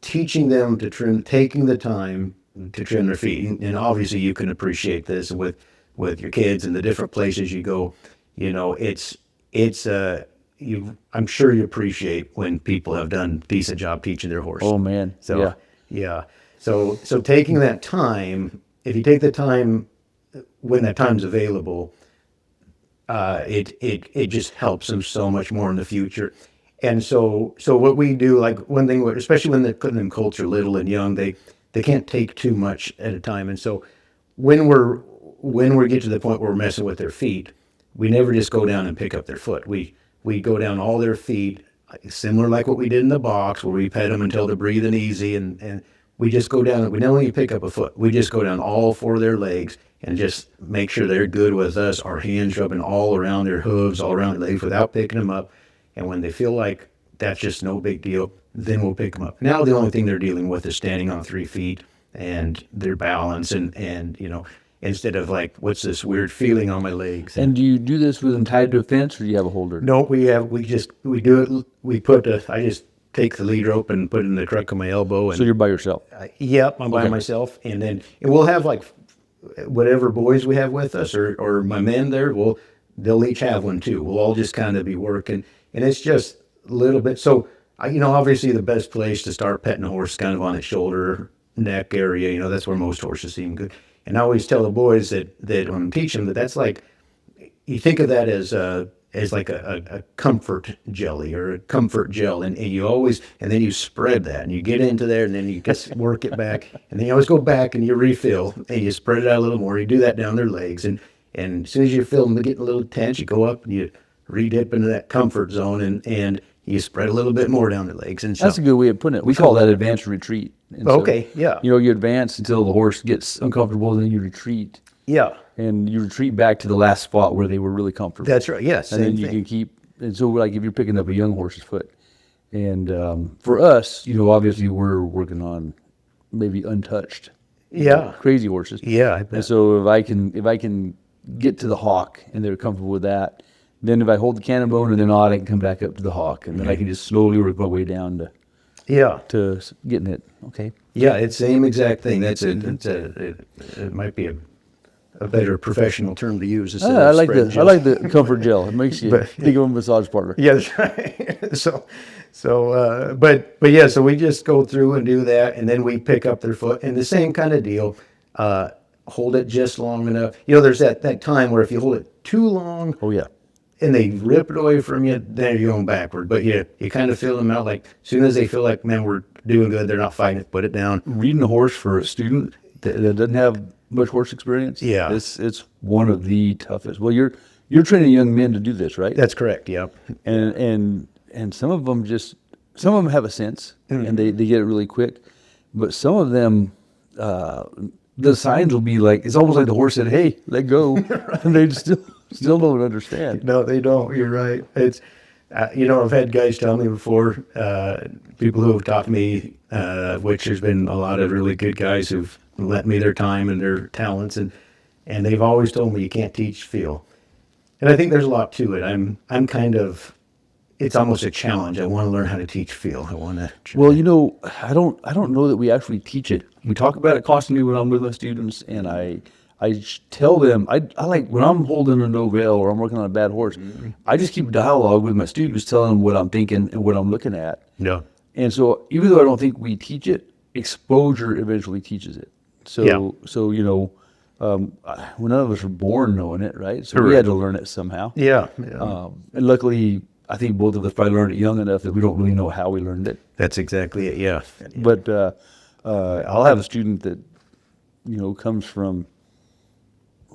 teaching them to trim, taking the time to trim their feet. And obviously you can appreciate this with your kids and the different places you go. You know, I'm sure you appreciate when people have done a decent job teaching their horse. Oh man. So yeah. So taking that time, if you take the time when that time's available, it just helps them so much more in the future. And so what we do, like one thing, especially when they're putting them culture little and young, they can't take too much at a time. And so when we get to the point where we're messing with their feet, we never just go down and pick up their foot. We go down all their feet, similar like what we did in the box, where we pet them until they're breathing easy, and we just go down. We not only pick up a foot, we just go down all four of their legs and just make sure they're good with us. Our hands rubbing all around their hooves, all around their legs, without picking them up. And when they feel like that's just no big deal, then we'll pick them up. Now the only thing they're dealing with is standing on 3 feet and their balance, and you know, instead of like, what's this weird feeling on my legs? And do you do this with them tied to a fence, or do you have a holder? No, we do it. I just take the lead rope and put it in the truck of my elbow. And So you're by yourself. Yep, I'm by myself, and we'll have like whatever boys we have with us, or my men there. They'll each have one too. We'll all just kind of be working, and it's just a little bit. So you know, obviously the best place to start petting a horse is kind of on its shoulder, neck area. You know, that's where most horses seem good. And I always tell the boys that when I'm teaching them, that's like, you think of that as like a comfort jelly or a comfort gel, and then you spread that, and you get into there, and then you just work it back, and then you always go back and you refill, and you spread it out a little more. You do that down their legs, and as soon as you feel them getting a little tense, you go up and you re-dip into that comfort zone, and you spread a little bit more down their legs. And so, That's a good way of putting it. We call that advanced retreat. And okay, yeah. You know, you advance until the horse gets uncomfortable, and then you retreat. Yeah. And you retreat back to the last spot where they were really comfortable. That's right, yes. And then you can keep, and so like if you're picking up a young horse's foot. And for us, you know, obviously we're working on maybe untouched, crazy horses. Yeah, I bet. And so if I can get to the hawk and they're comfortable with that, then if I hold the cannon bone and they're not, I can come back up to the hawk, and then I can just slowly work my way down to getting it. Okay. Yeah, it's the same exact thing. It might be a better professional term to use. I like the comfort gel. It makes you think of a massage parlor. Yeah, that's right. But yeah, so we just go through and do that, and then we pick up their foot, and the same kind of deal. Hold it just long enough. You know, there's that time where if you hold it too long, Oh yeah. and they rip it away from you, then you're going backward. But you kind of feel them out. Like, as soon as they feel like, man, we're doing good, they're not fighting it, put it down. Reading a horse for a student that doesn't have much horse experience. Yeah. It's one of the toughest. Well, you're training young men to do this, right? That's correct. Yeah. And some of them have a sense, and they get it really quick, but some of them, the signs will be like, it's almost like the horse said, "Hey, let go," and they still don't understand. No, they don't. You're right. It's, you know, I've had guys tell me before, people who have taught me, which there's been a lot of really good guys who've lent me their time and their talents, and they've always told me you can't teach feel. And I think there's a lot to it. I'm kind of, it's almost a challenge. I want to learn how to teach feel. I want to. Well, you know, I don't know that we actually teach it. We talk about it constantly when I'm with my students, and I tell them, I like, when I'm holding a novell or I'm working on a bad horse, I just keep dialogue with my students, telling them what I'm thinking and what I'm looking at. Yeah. And so even though I don't think we teach it, exposure eventually teaches it. So you know, well, none of us were born knowing it, right? So we had to learn it somehow. Yeah. And luckily, I think both of us probably learned it young enough that we don't really know how we learned it. That's exactly it. Yeah. But I'll have a student that, you know, comes from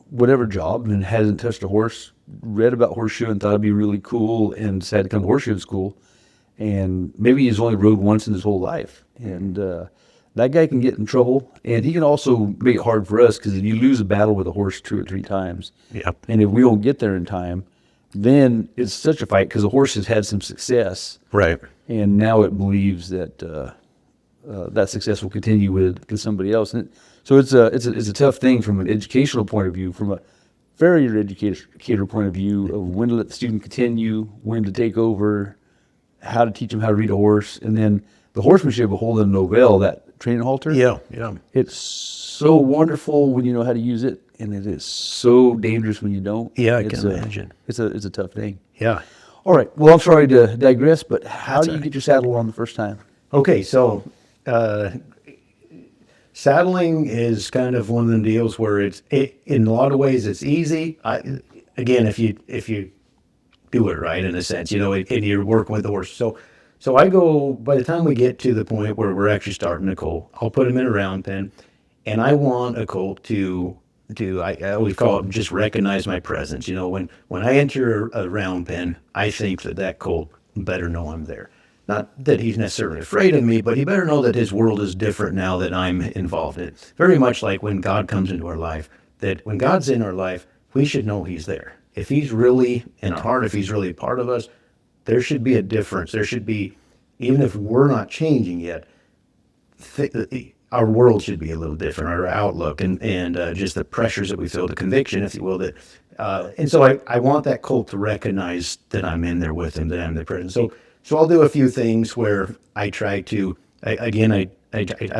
whatever job and hasn't touched a horse, read about horseshoeing, thought it'd be really cool, and decided to come to horseshoeing school. And maybe he's only rode once in his whole life. And that guy can get in trouble. And he can also make it hard for us, because if you lose a battle with a horse 2 or 3 times, and if we don't get there in time, then it's such a fight, because the horse has had some success. Right. And now it believes that that success will continue with somebody else. And so it's a tough thing from an educational point of view, from a farrier educator point of view, of when to let the student continue, when to take over, how to teach them how to read a horse, and then the horsemanship of holding a novell, that training halter. Yeah. It's so wonderful when you know how to use it, and it is so dangerous when you don't. Yeah, I It's can imagine. It's a tough thing. Yeah. All right. Well, I'm sorry to digress, but how That's do you all right. get your saddle on the first time? Okay, so saddling is kind of one of the deals where in a lot of ways it's easy. Again, if you do it right in a sense, and you're working with the horse. So I go, by the time we get to the point where we're actually starting a colt, I'll put him in a round pen, and I want a colt to I always call it just recognize my presence. When I enter a round pen, I think that colt better know I'm there. Not that he's necessarily afraid of me, but he better know that his world is different now that I'm involved in it. Very much like when God comes into our life, that when God's in our life, we should know he's there. If he's really in our heart, if he's really a part of us, there should be a difference. There should be, even if we're not changing yet, our world should be a little different, our outlook, and just the pressures that we feel, the conviction, if you will. And so I want that colt to recognize that I'm in there with him, that I'm the present. So I'll do a few things where I try to, I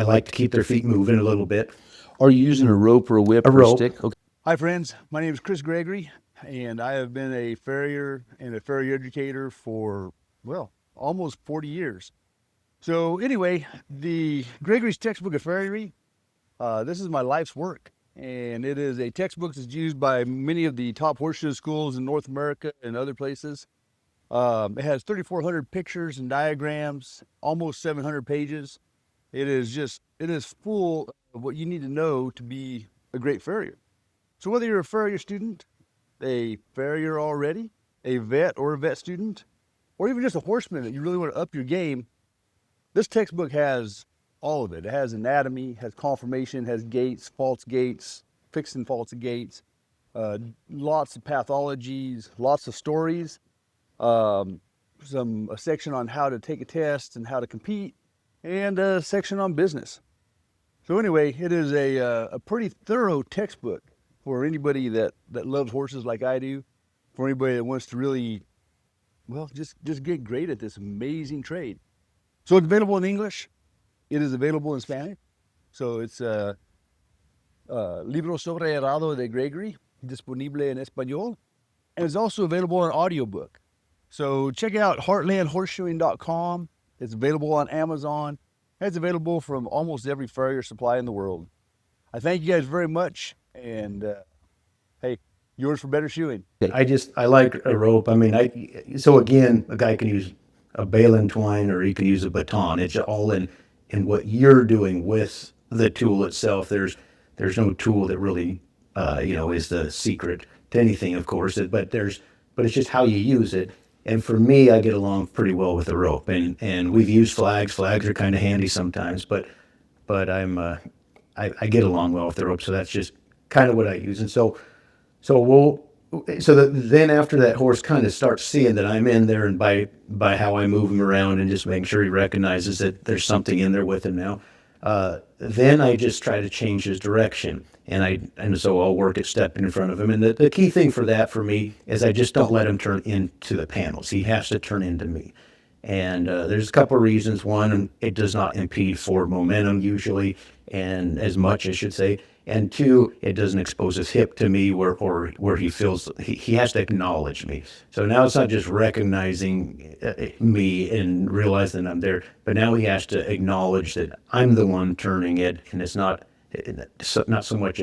like to keep their feet moving a little bit. Are you using a rope or a whip or rope. a stick? Okay. Hi friends, my name is Chris Gregory, and I have been a farrier and a farrier educator for, well, almost 40 years. So anyway, the Gregory's Textbook of Farriery, this is my life's work. And it is a textbook that's used by many of the top horse show schools in North America and other places. It has 3,400 pictures and diagrams, almost 700 pages. It is full of what you need to know to be a great farrier. So whether you're a farrier student, a farrier already, a vet or a vet student, or even just a horseman that you really want to up your game, this textbook has all of it. It has anatomy, has conformation, has gaits, false gaits, fixing false gaits, lots of pathologies, lots of stories, a section on how to take a test and how to compete, and a section on business. So anyway, it is a pretty thorough textbook for anybody that loves horses like I do, for anybody that wants to really, well, just get great at this amazing trade. So it's available in English. It is available in Spanish. So it's Libro sobre el Arado de Gregory, disponible en español. And it's also available in audiobook. So check out heartlandhorseshoeing.com. It's available on Amazon. It's available from almost every farrier supply in the world. I thank you guys very much. And hey, yours for better shoeing. I like a rope. I mean, so again, a guy can use a bale twine or he can use a baton. It's all in what you're doing with the tool itself. There's no tool that really, is the secret to anything, of course, but it's just how you use it. And for me, I get along pretty well with the rope, and we've used flags. Flags are kind of handy sometimes, but I get along well with the rope. So that's just kind of what I use. And then after that horse kind of starts seeing that I'm in there, and by how I move him around and just making sure he recognizes that there's something in there with him now, then I just try to change his direction, and so I'll work at stepping in front of him. And the key thing for that for me is I just don't let him turn into the panels. He has to turn into me. And there's a couple of reasons. One, it does not impede forward momentum usually, and as much, I should say. And two, it doesn't expose his hip to me where he feels he has to acknowledge me. So now it's not just recognizing me and realizing I'm there, but now he has to acknowledge that I'm the one turning it, and it's not so much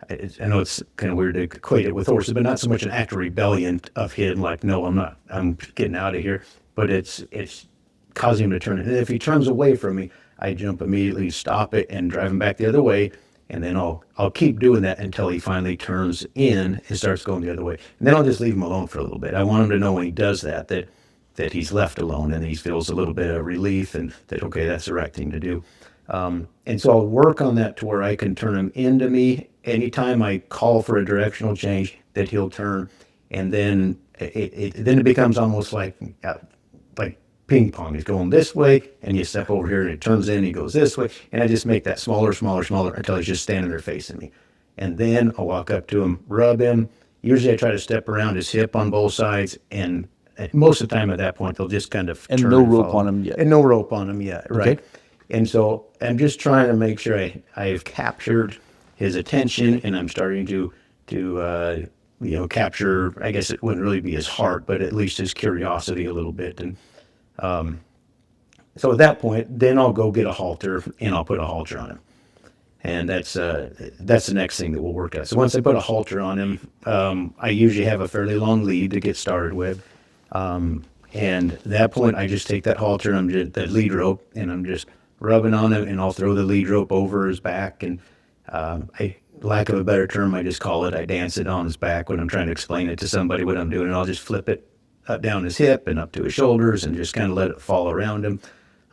I know it's kind of weird to equate it with horses, but not so much an act of rebellion of him, like, no, I'm not, I'm getting out of here, but it's causing him to turn it. And if he turns away from me, I jump immediately, stop it, and drive him back the other way. And then I'll keep doing that until he finally turns in and starts going the other way. And then I'll just leave him alone for a little bit. I want him to know when he does that he's left alone, and he feels a little bit of relief, and that, okay, that's the right thing to do. And so I'll work on that to where I can turn him into me. Anytime I call for a directional change, that he'll turn. And then it becomes almost like ping pong. He's going this way, and you step over here, and it turns in, he goes this way, and I just make that smaller until he's just standing there facing me. And then I'll walk up to him, rub him. Usually I try to step around his hip on both sides, and most of the time at that point, they'll just kind of And turn no and rope follow. on him yet. And no rope on him yet, right. Okay. And so I'm just trying to make sure I've captured his attention, and I'm starting to capture, I guess it wouldn't really be his heart, but at least his curiosity a little bit. And so at that point, then I'll go get a halter and I'll put a halter on him. And that's the next thing that we'll work at. So once I put a halter on him, I usually have a fairly long lead to get started with. And at that point, I just take that halter and that lead rope, and I'm just rubbing on him, and I'll throw the lead rope over his back. And lack of a better term, I just call it, I dance it on his back when I'm trying to explain it to somebody what I'm doing. And I'll just flip it up down his hip and up to his shoulders and just kind of let it fall around him.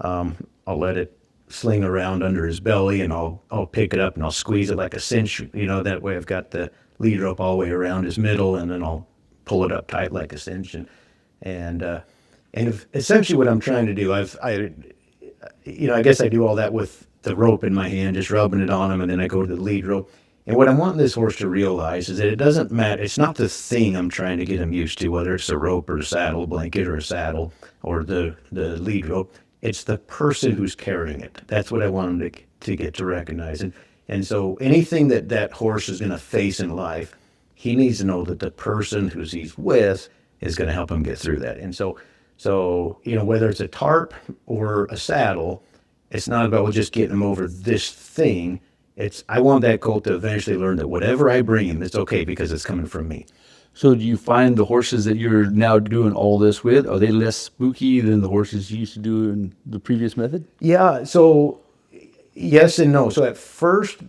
I'll let it sling around under his belly, and I'll pick it up and I'll squeeze it like a cinch. That way I've got the lead rope all the way around his middle, and then I'll pull it up tight like a cinch. And essentially what I'm trying to do, I guess I do all that with the rope in my hand, just rubbing it on him, and then I go to the lead rope. And what I want this horse to realize is that it doesn't matter. It's not the thing I'm trying to get him used to, whether it's a rope or a saddle blanket or a saddle or the lead rope. It's the person who's carrying it. That's what I want him to get to recognize. And so anything that horse is going to face in life, he needs to know that the person who he's with is going to help him get through that. And so whether it's a tarp or a saddle, it's not about just getting him over this thing. I want that colt to eventually learn that whatever I bring him, it's okay because it's coming from me. So do you find the horses that you're now doing all this with, are they less spooky than the horses you used to do in the previous method? Yeah, so yes and no. So at first,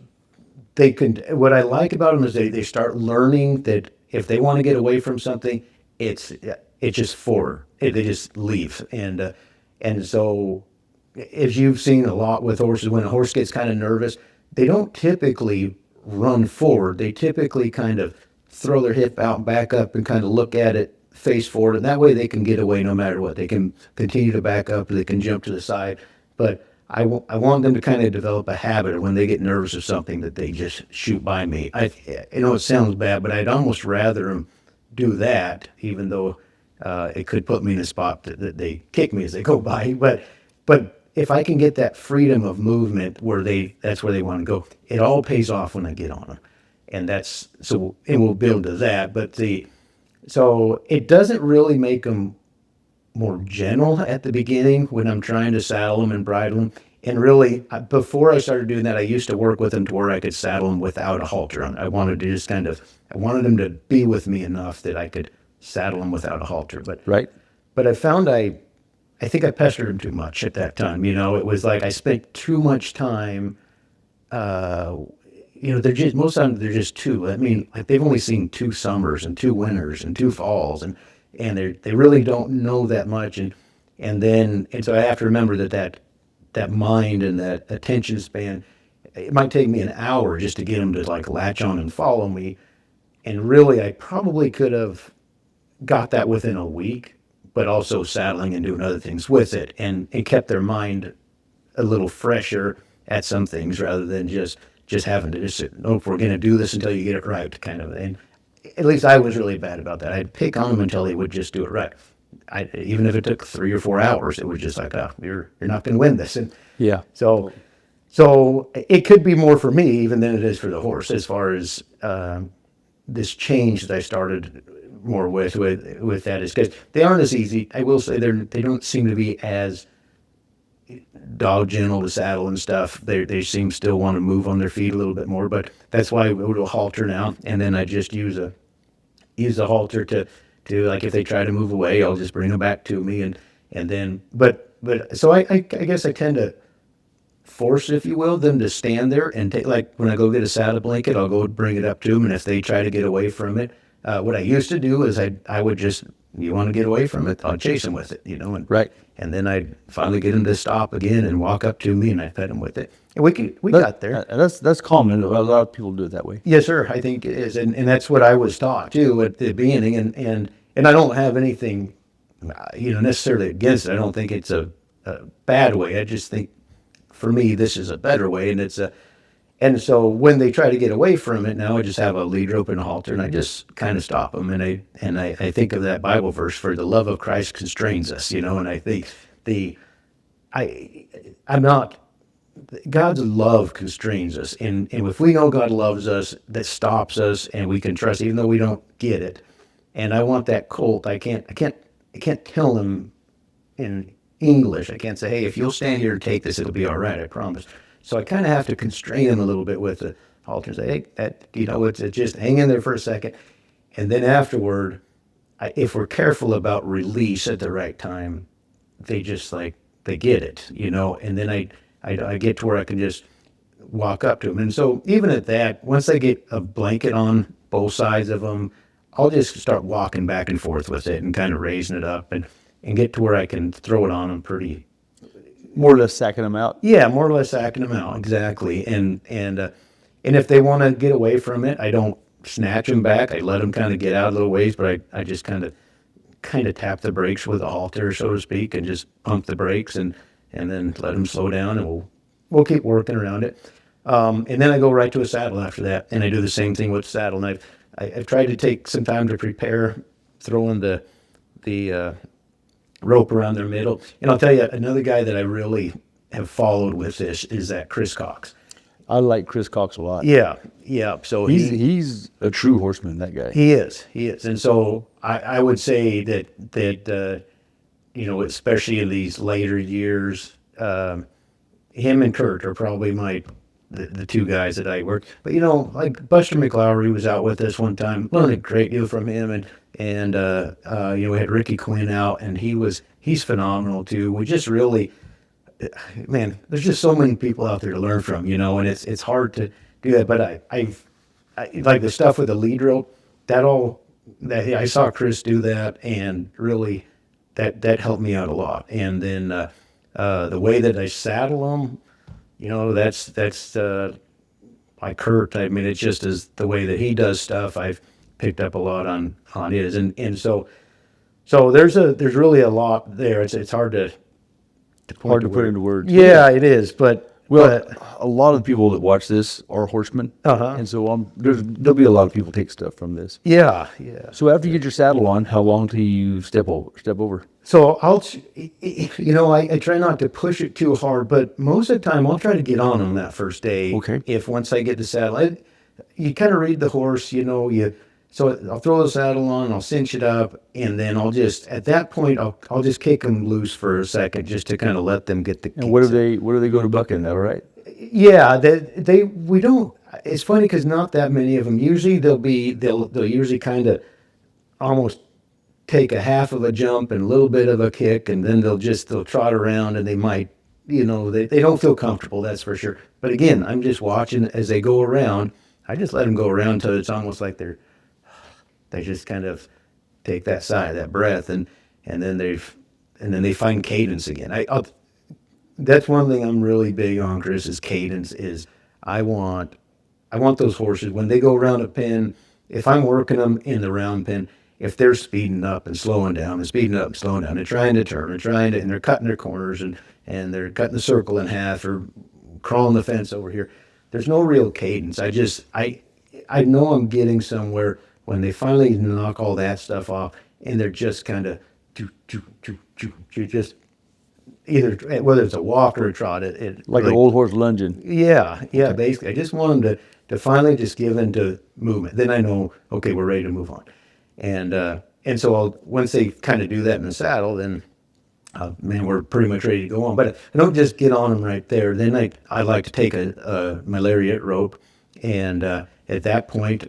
what I like about them is they start learning that if they want to get away from something, it's just forward. They just leave. And so as you've seen a lot with horses, when a horse gets kind of nervous, they don't typically run forward. They typically kind of throw their hip out and back up and kind of look at it face forward. And that way they can get away no matter what. They can continue to back up, or they can jump to the side. But I want them to kind of develop a habit of when they get nervous of something that they just shoot by me. It sounds bad, but I'd almost rather them do that, even though it could put me in a spot that they kick me as they go by. But if I can get that freedom of movement that's where they want to go, it all pays off when I get on them. And we'll build to that. So it doesn't really make them more gentle at the beginning when I'm trying to saddle them and bridle them. And really, before I started doing that, I used to work with them to where I could saddle them without a halter on. I wanted them to be with me enough that I could saddle them without a halter. But I found I think I pestered them too much at that time. It was like I spent too much time. Most of them they're just two. I mean, like they've only seen 2 summers and 2 winters and 2 falls, and they really don't know that much. And so I have to remember that mind and that attention span. It might take me an hour just to get them to like latch on and follow me. And really, I probably could have got that within a week, but also saddling and doing other things with it, and it kept their mind a little fresher at some things rather than just having to just sit, nope, we're going to do this until you get it right, kind of. And at least I was really bad about that. I'd pick on them until they would just do it right. Even if it took 3 or 4 hours, it was just like, you're not going to win this. And yeah. So it could be more for me even than it is for the horse, as far as this change that I started more with that, is because they aren't as easy. I will say they don't seem to be as dog gentle to saddle and stuff. They seem still want to move on their feet a little bit more, but that's why I go to a halter now, and then I just use a halter to like if they try to move away, I'll just bring them back to me, and then but so I guess I tend to force, if you will, them to stand there and take, like when I go get a saddle blanket, I'll go bring it up to them, and if they try to get away from it, what I used to do is I would just, you want to get away from it, I'll chase them with it, and right. And then I'd finally get them to stop again and walk up to me, and I pet them with it. And we got there. That's common. A lot of people do it that way. Yes, sir. I think it is, and that's what I was taught too at the beginning. And I don't have anything, necessarily against it. I don't think it's a bad way. I just think, for me, this is a better way, and so when they try to get away from it, now I just have a lead rope and a halter, and I just kind of stop them. And I think of that Bible verse, for the love of Christ constrains us, and I think I'm not God's love constrains us, and if we know God loves us, that stops us, and we can trust, even though we don't get it. And I want that colt. I can't tell him in English. I can't say, hey, if you'll stand here and take this, it'll be all right. I promise. So I kind of have to constrain him a little bit with the halter and say, hey, it's just hang in there for a second, and then afterward, if we're careful about release at the right time, they just they get it, and then I get to where I can just walk up to them. And so even at that, once I get a blanket on both sides of them, I'll just start walking back and forth with it and kind of raising it up and get to where I can throw it on them pretty. More or less sacking them out. Yeah, more or less sacking them out, exactly. And if they want to get away from it, I don't snatch them back. I let them kind of get out a little ways, but I just kind of tap the brakes with a halter, so to speak, and just pump the brakes and then let them slow down, and we'll keep working around it. And then I go right to a saddle after that, and I do the same thing with the saddle. And I've tried to take some time to prepare, throwing the rope around their middle. And I'll tell you, another guy that I really have followed with this is that Chris Cox. I like Chris Cox a lot. Yeah. So he's a true horseman, that guy. He is. And so I would say that especially in these later years, him and Kurt are probably the two guys that I work. But like Buster McLaury was out with us one time. Learned a great deal from him, and we had Ricky Quinn out, and he's phenomenal too. We just really, man, there's just so many people out there to learn from, and it's hard to do that. But I like the stuff with the lead rope, that I saw Chris do that, and really that helped me out a lot. And then the way that I saddle them, that's like Kurt. I mean, it's just as the way that he does stuff. I've picked up a lot on his, and so there's really a lot there. It's hard to put into words. Yeah, it is. But a lot of people that watch this are horsemen, and so there'll be a lot of people take stuff from this. Yeah. So after you get your saddle on, how long till you step over? So I try not to push it too hard, but most of the time I'll try to get on them that first day. Okay. If once I get the saddle, you kind of read the horse, so I'll throw the saddle on, I'll cinch it up, and then at that point, I'll just kick them loose for a second, just to kind of let them get the. And what do they go to bucking? All right. Yeah, we don't. It's funny because not that many of them. Usually they'll usually kind of almost take a half of a jump and a little bit of a kick, and then they'll trot around, and they might, they don't feel comfortable, that's for sure. But again, I'm just watching as they go around. I just let them go around until it's almost like they just kind of take that sigh, that breath, and then they find cadence again. That's one thing I'm really big on, Chris, is cadence. Is I want those horses when they go around a pen. If I'm working them in the round pen, if they're speeding up and slowing down and speeding up and slowing down and trying to turn and they're cutting their corners and they're cutting the circle in half or crawling the fence over here, there's no real cadence. I know I'm getting somewhere when they finally knock all that stuff off and they're just kind of just either, whether it's a walk or a trot, it like an old horse lunging. Yeah, basically. I just want them to finally just give into movement. Then I know, okay, we're ready to move on. And so once they kind of do that in the saddle, then we're pretty much ready to go on. But I don't just get on them right there. Then I like to take my lariat rope, and at that point,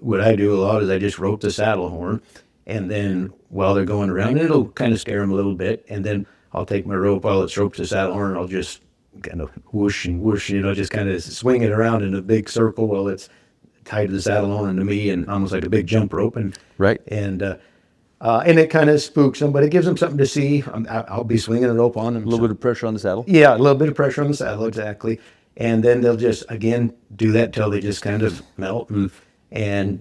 what I do a lot is I just rope the saddle horn, and then while they're going around, it'll kind of scare them a little bit, and then I'll take my rope while it's roped to the saddle horn, and I'll just kind of whoosh and whoosh, just kind of swing it around in a big circle while it's tied to the saddle horn and to me, and almost like a big jump rope, and right, and it kind of spooks them, but it gives them something to see. I'll be swinging the rope on them. A little bit of pressure on the saddle. Yeah, a little bit of pressure on the saddle, exactly. And then they'll just again do that till they just kind of melt and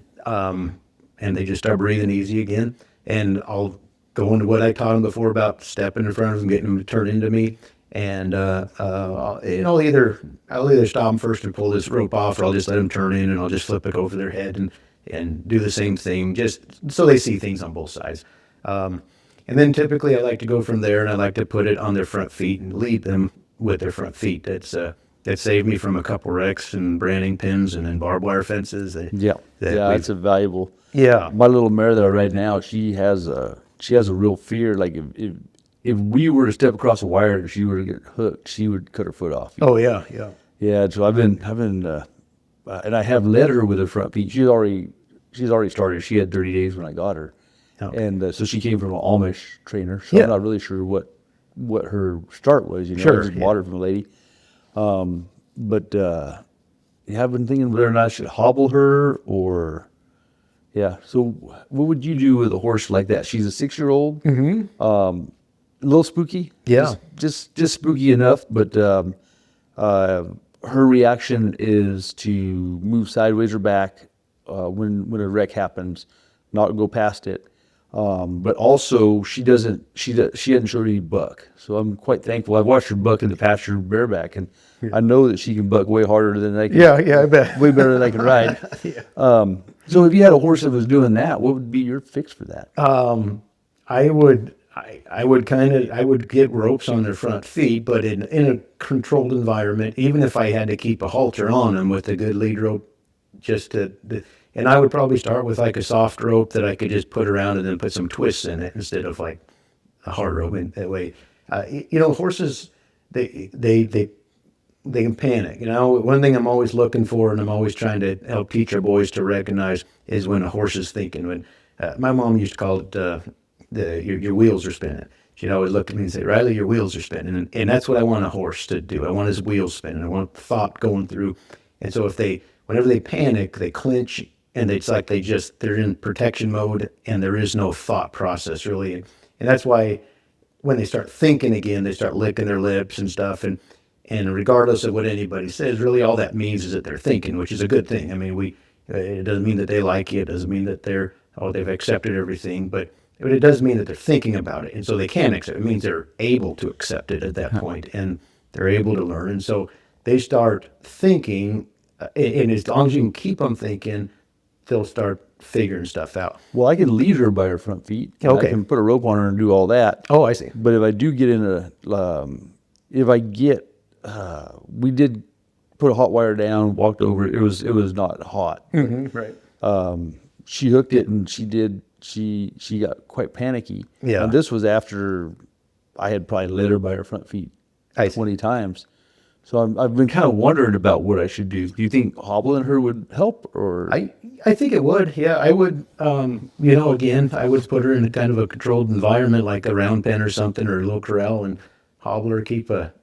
they just start breathing easy again. And I'll go into what I taught them before about stepping in front of them, getting them to turn into me. And I'll either stop them first and pull this rope off, or I'll just let them turn in, and I'll just flip it over their head and do the same thing, just so they see things on both sides. And then typically I like to go from there, and I like to put it on their front feet and lead them with their front feet. That saved me from a couple wrecks and branding pins and then barbed wire fences. It's a valuable. Yeah. My little mare that I ride now, she has a real fear. Like if we were to step across a wire and she were to get hooked, she would cut her foot off. Oh yeah, yeah. Yeah. So I've been, and I have led her with her front feet. She's already started. She had 30 days when I got her, and so she came from an Amish trainer. So I'm not really sure what her start was. I just bought her from a lady. But I've been thinking whether or not I should hobble her or. Yeah. So what would you do with a horse like that? She's a 6-year-old. Mm-hmm. A little spooky. Yeah. Just spooky enough, but her reaction is to move sideways or back when a wreck happens, not go past it. But also she hadn't showed any buck. So I'm quite thankful. I've watched her buck in the pasture bareback, and I know that she can buck way harder than I can. Yeah, I bet. Way better than I can ride. So if you had a horse that was doing that, what would be your fix for that? I would get ropes on their front feet, but in a controlled environment, even if I had to keep a halter on them with a good lead rope, and I would probably start with like a soft rope that I could just put around and then put some twists in it instead of like a hard rope. And that way, horses, they can panic. One thing I'm always looking for, and I'm always trying to help teach our boys to recognize, is when a horse is thinking. When my mom used to call it your wheels are spinning. She'd always look at me and say, "Riley, your wheels are spinning," and that's what I want a horse to do. I want his wheels spinning. I want thought going through. And so whenever they panic, they clinch, and it's like they're in protection mode, and there is no thought process really. And that's why when they start thinking again, they start licking their lips and stuff. And regardless of what anybody says, really all that means is that they're thinking, which is a good thing. I mean, it doesn't mean that they like you. It doesn't mean that they've accepted everything, but it does mean that they're thinking about it. And so they can accept it. It means they're able to accept it at that point, and they're able to learn. And so they start thinking, and as long as you can keep them thinking, they'll start figuring stuff out. Well, I can lead her by her front feet. Okay. I can put a rope on her and do all that. Oh, I see. But if I do get we did put a hot wire down, walked over it. It was not hot. Mm-hmm, right. She hooked it, and she got quite panicky. Yeah. And this was after I had probably led her by her front feet 20 times. So I've been kind of wondering about what I should do. Do you think hobbling her would help, or? I think it would. Yeah, I would. Again, I would put her in a kind of a controlled environment, like a round pen or something, or a little corral, and hobble her, keep a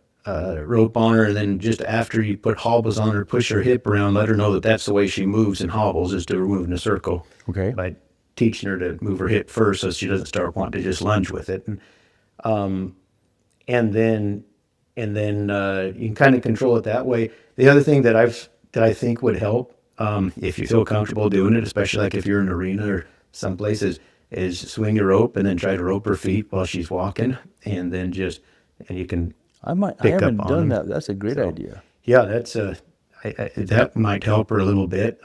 rope on her, and then just after you put hobbles on her, push her hip around, let her know that that's the way she moves and hobbles, is to move in a circle. Okay. By teaching her to move her hip first, so she doesn't start wanting to just lunge with it, and then you can kind of control it that way. The other thing that I think would help, if you feel comfortable doing it, especially like if you're in an arena or some places, is swing your rope and then try to rope her feet while she's walking, and then and you can. I haven't done that. That's a great idea. Yeah, that's that might help her a little bit.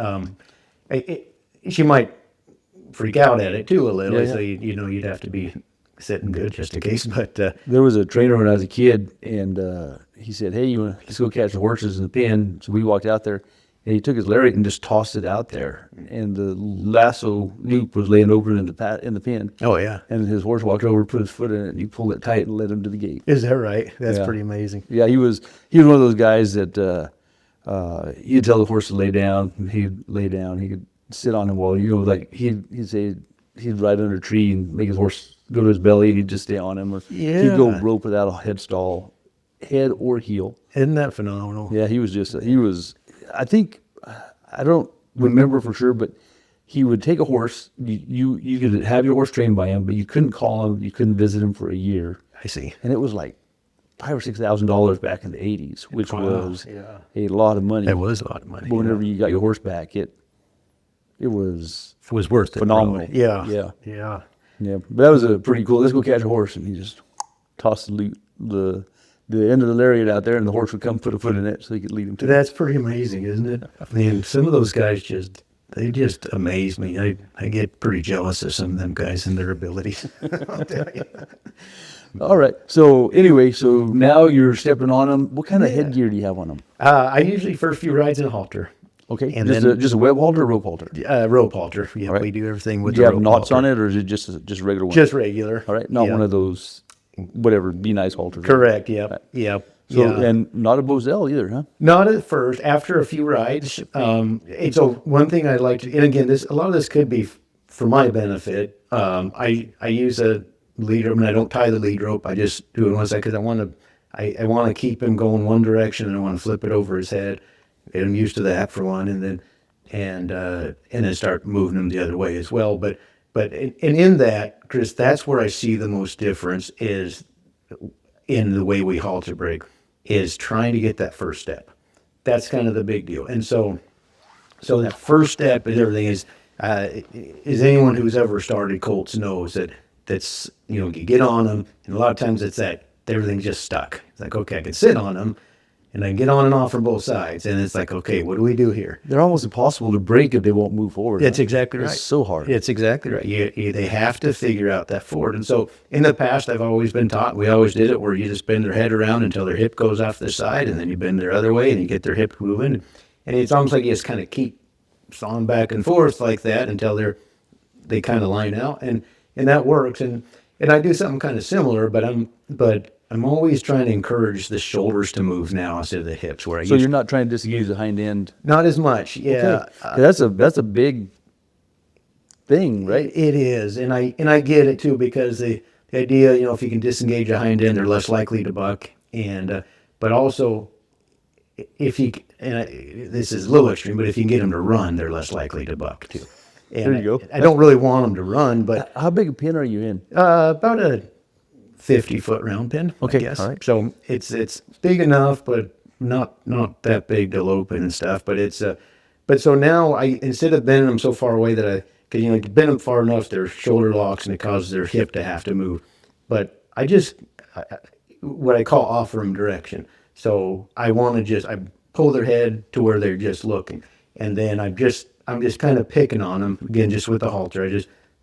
She might freak out at it too a little, Yeah. so you'd have to be sitting good just in case. But There was a trainer when I was a kid, and he said, "Hey, let's go catch the horses in the pen." So we walked out there, and he took his lariat and just tossed it out there, and the lasso loop was laying over in the pen. oh yeah, And his horse walked over, put his foot in it, and he pulled it tight and led him to the gate. is that right? That's Yeah. pretty amazing. Yeah, he was one of those guys that he'd tell the horse to lay down, and he'd lay down. He could sit on him while he'd say he'd ride under a tree and make his horse go to his belly, and he'd just stay on him. Or he'd go Yeah. rope without a head or heel. Isn't that phenomenal? Yeah, he was. I think I don't remember for sure, but he would take a horse. You could have your horse trained by him, but you couldn't call him. You couldn't visit him for a year. I see. And it was like $5,000 or $6,000 back in the '80s, which Wow, was yeah. a lot of money. That was a lot of money. But whenever you got your horse back, it was It was worth it. phenomenal. Probably. Yeah. Yeah. Yeah. Yeah, but that was a pretty cool. Let's go catch a horse, and he just tossed the end of the lariat out there, and the horse would come put a foot in it so he could lead him to it. That's pretty amazing, isn't it? I mean, some of those guys just amaze me. I get pretty jealous of some of them guys and their abilities. I'll tell you. All right. So anyway, so now you're stepping on them. What kind of Yeah. headgear do you have on them? I usually first few rides in a halter. Okay. And just then a web halter or rope halter? rope halter. Yeah, All right. we do everything with Do you the have rope knots halter. on it, or is it just regular one? Just regular. All right. Not Yeah. one of those, whatever, be nice halters. Correct. Yep. Yep. So yeah. and not a Bozell either, huh? Not at first. After a few rides, and so one thing I like to, and again, a lot of this could be for my benefit. I use a lead rope, and I don't tie the lead rope. I just do it once because I want to. I want to keep him going one direction, and I want to flip it over his head. Get him used to that for one, and then start moving him the other way as well. But in that, Chris, that's where I see the most difference is in the way we halter break, is trying to get that first step. That's kind of the big deal. And so that first step and everything is anyone who's ever started colts knows that's, you get on them, and a lot of times it's that everything's just stuck. It's like, okay, I can sit on them and I can get on and off from both sides. And it's like, okay, what do we do here? They're almost impossible to break if they won't move forward. That's huh? exactly right. It's so hard. It's exactly right. They have to figure out that forward. And so in the past, I've always been taught, we always did it where you just bend their head around until their hip goes off the side, and then you bend their other way and you get their hip moving. And it's almost like you just kind of keep sawing back and forth like that until they kind of line out. And that works. And I do something kind of similar, but I'm always trying to encourage the shoulders to move now instead of the hips. Where I So used you're not trying to disengage the hind end. not as much. Yeah. Okay. That's a big thing, right? It is, and I get it too, because the idea, if you can disengage a hind end, they're less likely to buck, and but also if you this is a little extreme, but if you can get them to run, they're less likely to buck too. And There you go. I don't really want them to run, but How big a pin are you in? about a 50-foot round pin. Okay, I guess. all right. So it's big enough, but not that big to open and stuff. But but so now instead of bending them so far away because you bend them far enough, their shoulder locks and it causes their hip to have to move. But I what I call offer them direction. So I want to I pull their head to where they're just looking, and then I'm just kind of picking on them again, just with the halter.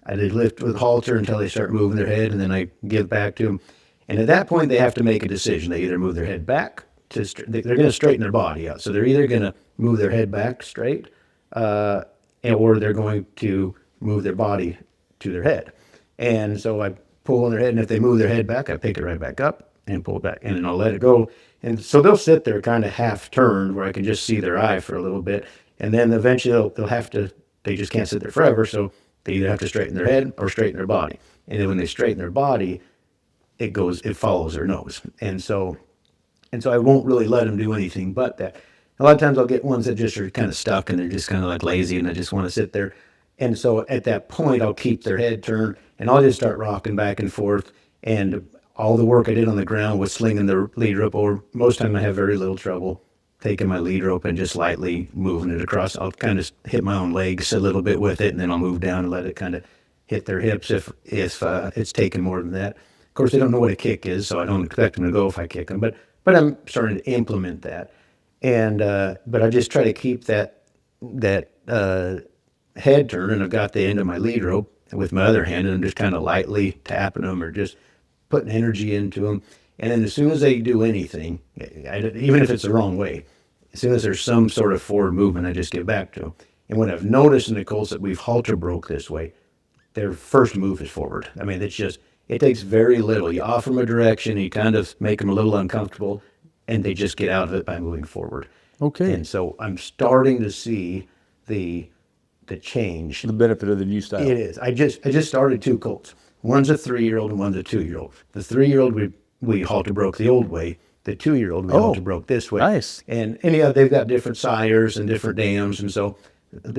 I did lift with halter until they start moving their head, and then I give back to them. And at that point, they have to make a decision. They either move their head back they're going to straighten their body out. So they're either going to move their head back straight, or they're going to move their body to their head. And so I pull on their head, and if they move their head back, I pick it right back up and pull it back, and then I'll let it go. And so they'll sit there kind of half turned where I can just see their eye for a little bit. And then eventually they'll have to, they just can't sit there forever. So they either have to straighten their head or straighten their body. And then when they straighten their body, it follows their nose. And so I won't really let them do anything but that. A lot of times I'll get ones that just are kind of stuck and they're just kind of like lazy and I just want to sit there. And so at that point, I'll keep their head turned and I'll just start rocking back and forth. And all the work I did on the ground was slinging the lead rope, or most time I have very little trouble taking my lead rope and just lightly moving it across. I'll kind of hit my own legs a little bit with it, and then I'll move down and let it kind of hit their hips if it's taken more than that. Of course, they don't know what a kick is, so I don't expect them to go if I kick them. But I'm starting to implement that, and but I just try to keep that head turned, and I've got the end of my lead rope with my other hand, and I'm just kind of lightly tapping them or just putting energy into them. And then as soon as they do anything, even if it's the wrong way, as soon as there's some sort of forward movement, I just get back to them. And what I've noticed in the colts that we've halter broke this way, their first move is forward. I mean, it takes very little. You offer them a direction, you kind of make them a little uncomfortable, and they just get out of it by moving forward. Okay. And so I'm starting to see the change. The benefit of the new style. It is. I just started 2 colts. One's a 3-year-old and one's a 2-year-old. The 3-year-old we halter broke the old way. The 2-year-old we halter broke this way. Nice. And yeah, they've got different sires and different dams, and so it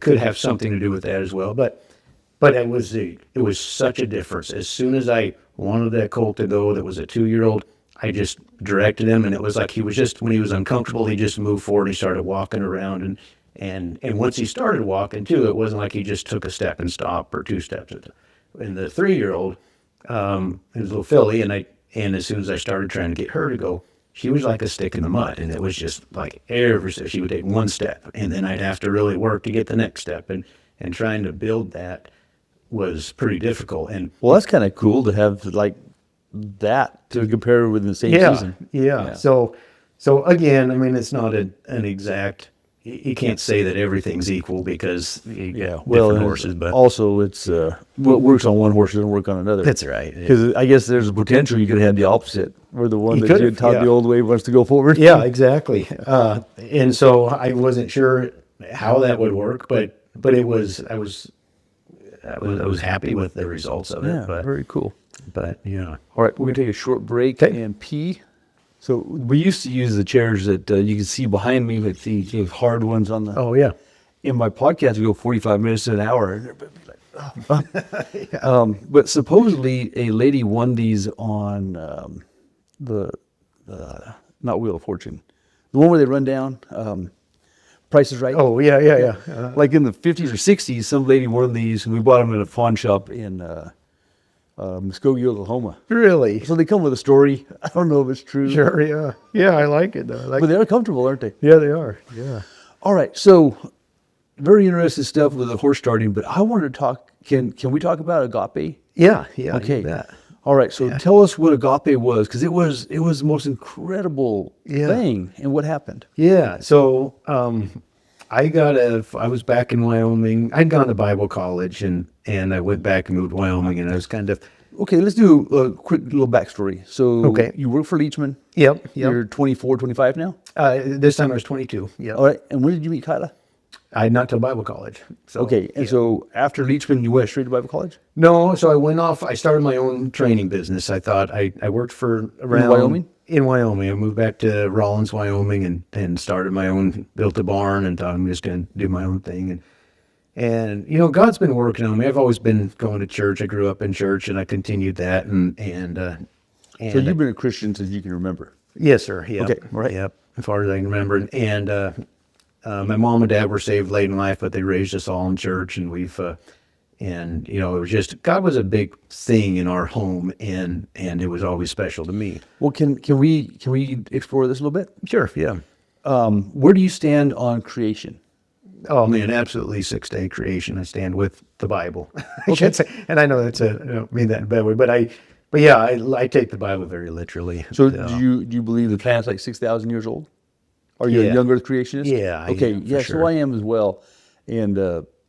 could have something to do with that as well. But it was such a difference. As soon as I wanted that colt to go, that was a 2-year-old, I just directed him, and it was like he was just, when he was uncomfortable, he just moved forward. He started walking around, and once he started walking too, it wasn't like he just took a step and stopped or 2 steps. And the 3-year-old, it was a little filly, and as soon as I started trying to get her to go, she was like a stick in the mud, and it was just like she would take 1 step, and then I'd have to really work to get the next step, and trying to build that was pretty difficult. And Well, that's kind of cool to have like that to compare with the same season. Yeah. So again, I mean, it's not an exact. You can't say that everything's equal because you got different horses, but also it's what works on one horse doesn't work on another. that's right. Because I guess there's a potential you could have had the opposite, where the one You that you could've, had taught yeah. the old way wants to go forward. Yeah, exactly. And so I wasn't sure how that would work, but I was happy with the results of it. Yeah, But very cool. yeah. All right, we're gonna take a short break Okay. and pee. So we used to use the chairs that you can see behind me, like the hard ones on the. Oh yeah. In my podcast, we go 45 minutes to an hour. And everybody be like, oh. But supposedly a lady won these on the not Wheel of Fortune, the one where they run down. Price is Right. Oh yeah. Like in the 50s or 60s, some lady won these, and we bought them in a pawn shop in Muskogee, Oklahoma. Really? So they come with a story. I don't know if it's true. Sure. Yeah. Yeah. I like it though. But they're comfortable, aren't they? Yeah, they are. Yeah. All right. So very interesting stuff with the horse starting, but I wanted to talk. Can we talk about agape? Yeah. Yeah. Okay. you bet. All right. So tell us what agape was, because it was the most incredible Yeah. thing, and what happened. Yeah. So I was back in Wyoming. I'd gone to Bible college and I went back and moved to Wyoming, and I was kind of Okay, let's do a quick little backstory. So Okay. you work for Leachman. Yep. You're 24, 25 now. This time I was 22. Yeah. All right. And when did you meet Kyla? I not to Bible college. So, Okay. And so after Leachman, you went straight to Bible college? No, so I went off. I started my own training business. I thought I worked for around Wyoming? In Wyoming, I moved back to Rawlins, Wyoming, and started my own. Built a barn and thought I'm just going to do my own thing. And you know, God's been working on me. I've always been going to church. I grew up in church, and I continued that. So you've been a Christian since you can remember. Yes, sir. Yep. Okay, right. Yep. As far as I can remember, and my mom and dad were saved late in life, but they raised us all in church, and and you know, it was just God was a big thing in our home, and it was always special to me. Well, can we explore this a little bit? Sure. Yeah. Where do you stand on creation? Oh man, absolutely 6-day creation. I stand with the Bible. I Okay. should say, and I know I don't mean that in a bad way, but I take the Bible very literally. So do you believe the planet's like 6,000 years old? Are you a Yeah. young Earth creationist? Yeah, I Okay. am, for Yeah. So sure. I am as well. And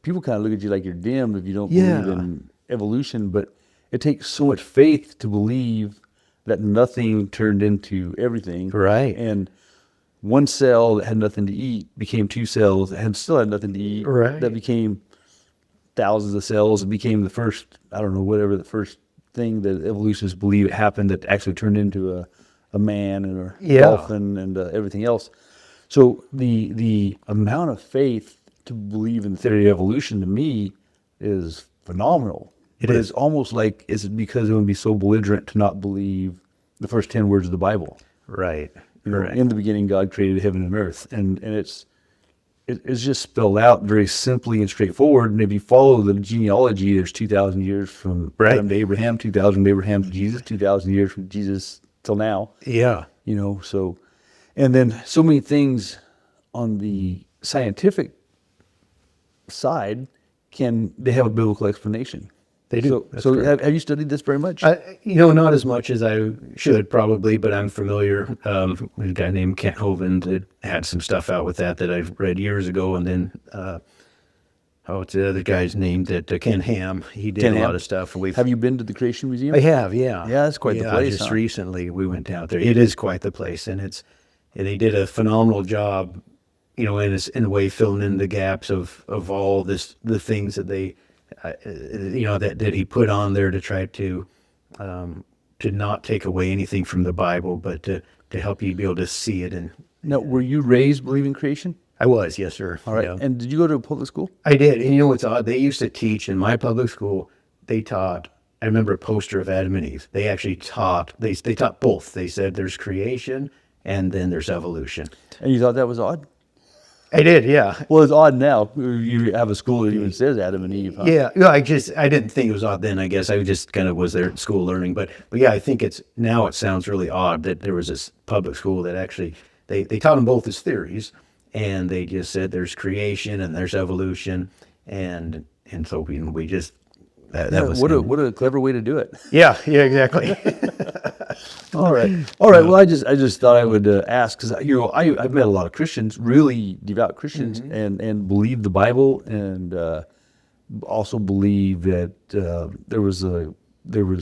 people kind of look at you like you're dim if you don't Yeah. believe in evolution. But it takes so much faith to believe that nothing turned into everything. Right. And one cell that had nothing to eat became two cells that still had nothing to eat. Right. That became thousands of cells. It became the first, I don't know, whatever the first thing that evolutionists believe happened that actually turned into a man and a Yeah. dolphin and everything else. So the amount of faith to believe in the theory of evolution to me is phenomenal. It But is. it's almost like, is it because it would be so belligerent to not believe the first 10 words of the Bible? Right. You know, Correct. in the beginning, God created heaven and earth, and it's just spelled out very simply and straightforward. And if you follow the genealogy, there's 2,000 years from Right. Adam to Abraham, 2,000 from Abraham to Jesus, 2,000 years from Jesus till now. Yeah. You know, so, and then so many things on the scientific side they have a biblical explanation. They do. So, That's so correct. have you studied this very much? You know, not as much as I should probably, but I'm familiar. There's a guy named Kent Hovind that had some stuff out with that I've read years ago, and then what's the other guy's name? Ken Ham. He did Ken a Ham. lot of stuff. Have you been to the Creation Museum? I have, yeah. Yeah, that's quite the place, Just huh? recently we went down there. It is quite the place, and they did a phenomenal job, you know, in a way filling in the gaps of all the things that they, you know, that he put on there to try to not take away anything from the Bible, but to help you be able to see it. And Now, were you raised believing creation? I was, yes, sir. All right. Yeah. And did you go to a public school? I did. And you know what's odd? They used to teach in my public school. They taught. I remember a poster of Adam and Eve. They actually taught. They taught both. They said there's creation and then there's evolution. And you thought that was odd? I did. Yeah. Well, it's odd now. You have a school that even says Adam and Eve, huh? Yeah. No, I didn't think it was odd then. I guess I just kind of was there at school learning. But yeah, I think it sounds really odd that there was this public school that actually they taught them both as theories, and they just said there's creation and there's evolution, and so we just That was what a clever way to do it. yeah, exactly. All right. Well, I just thought I would ask because I've met a lot of Christians, really devout Christians, and believe the Bible, and also believe that there was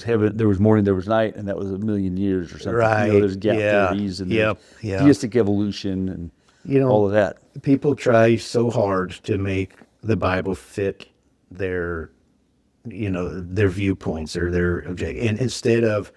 heaven, there was morning, there was night, and that was a million years or something. Right. There's gap Yeah. theories and Yep. there's Yeah. theistic evolution and all of that. People try so hard to make the Bible fit their viewpoints or their object, and instead of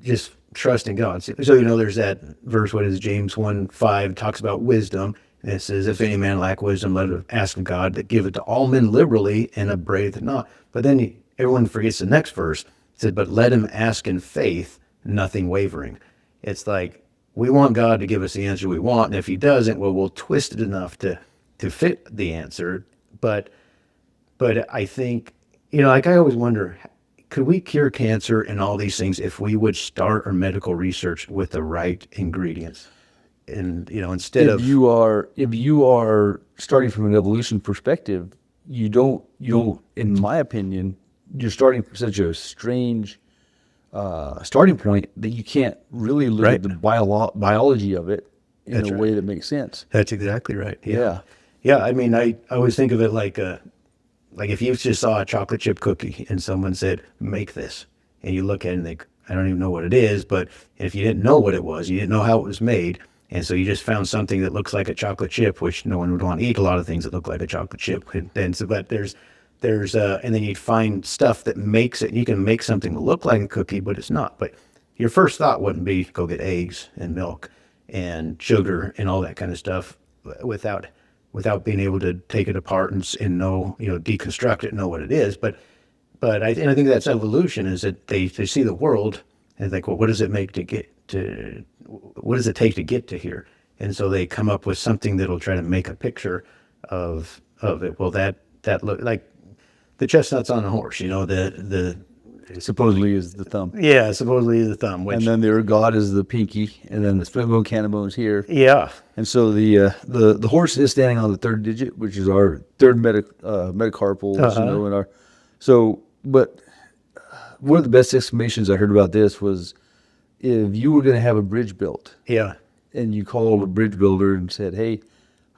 just trusting God. So there's that verse. What is it? James 1:5 talks about wisdom, and it says, "If any man lack wisdom, let him ask of God, that giveth to all men liberally, and upbraideth not." But then everyone forgets the next verse. It said, "But let him ask in faith, nothing wavering." It's like we want God to give us the answer we want, and if He doesn't, well, we'll twist it enough to fit the answer. But I think, like I always wonder, could we cure cancer and all these things if we would start our medical research with the right ingredients? And, instead If you are starting from an evolution perspective, you don't, in my opinion, you're starting from such a strange starting point that you can't really look at the biology of it in a way that makes sense. That's exactly right. Yeah. Yeah. I mean, I always think of it like if you just saw a chocolate chip cookie and someone said, "Make this," and you look at it and think, "I don't even know what it is," but if you didn't know what it was, you didn't know how it was made, and so you just found something that looks like a chocolate chip, which no one would want to eat a lot of things that look like a chocolate chip. But and then you'd find stuff that makes it. You can make something that look like a cookie, but it's not. But your first thought wouldn't be go get eggs and milk and sugar and all that kind of stuff without being able to take it apart and know, deconstruct it and know what it is. But I think that's evolution, is that they see the world and think, well, what does it take to get to here? And so they come up with something that'll try to make a picture of it. Well, that look like the chestnuts on a horse, the Supposedly is the thumb. yeah, supposedly the thumb, which, And then their god is the pinky, and then the split bone, cannon bones here. yeah, And so the horse is standing on the third digit, which is our third metacarpals, but one of the best explanations I heard about this was if you were going to have a bridge built, yeah, and you called a bridge builder and said, "Hey,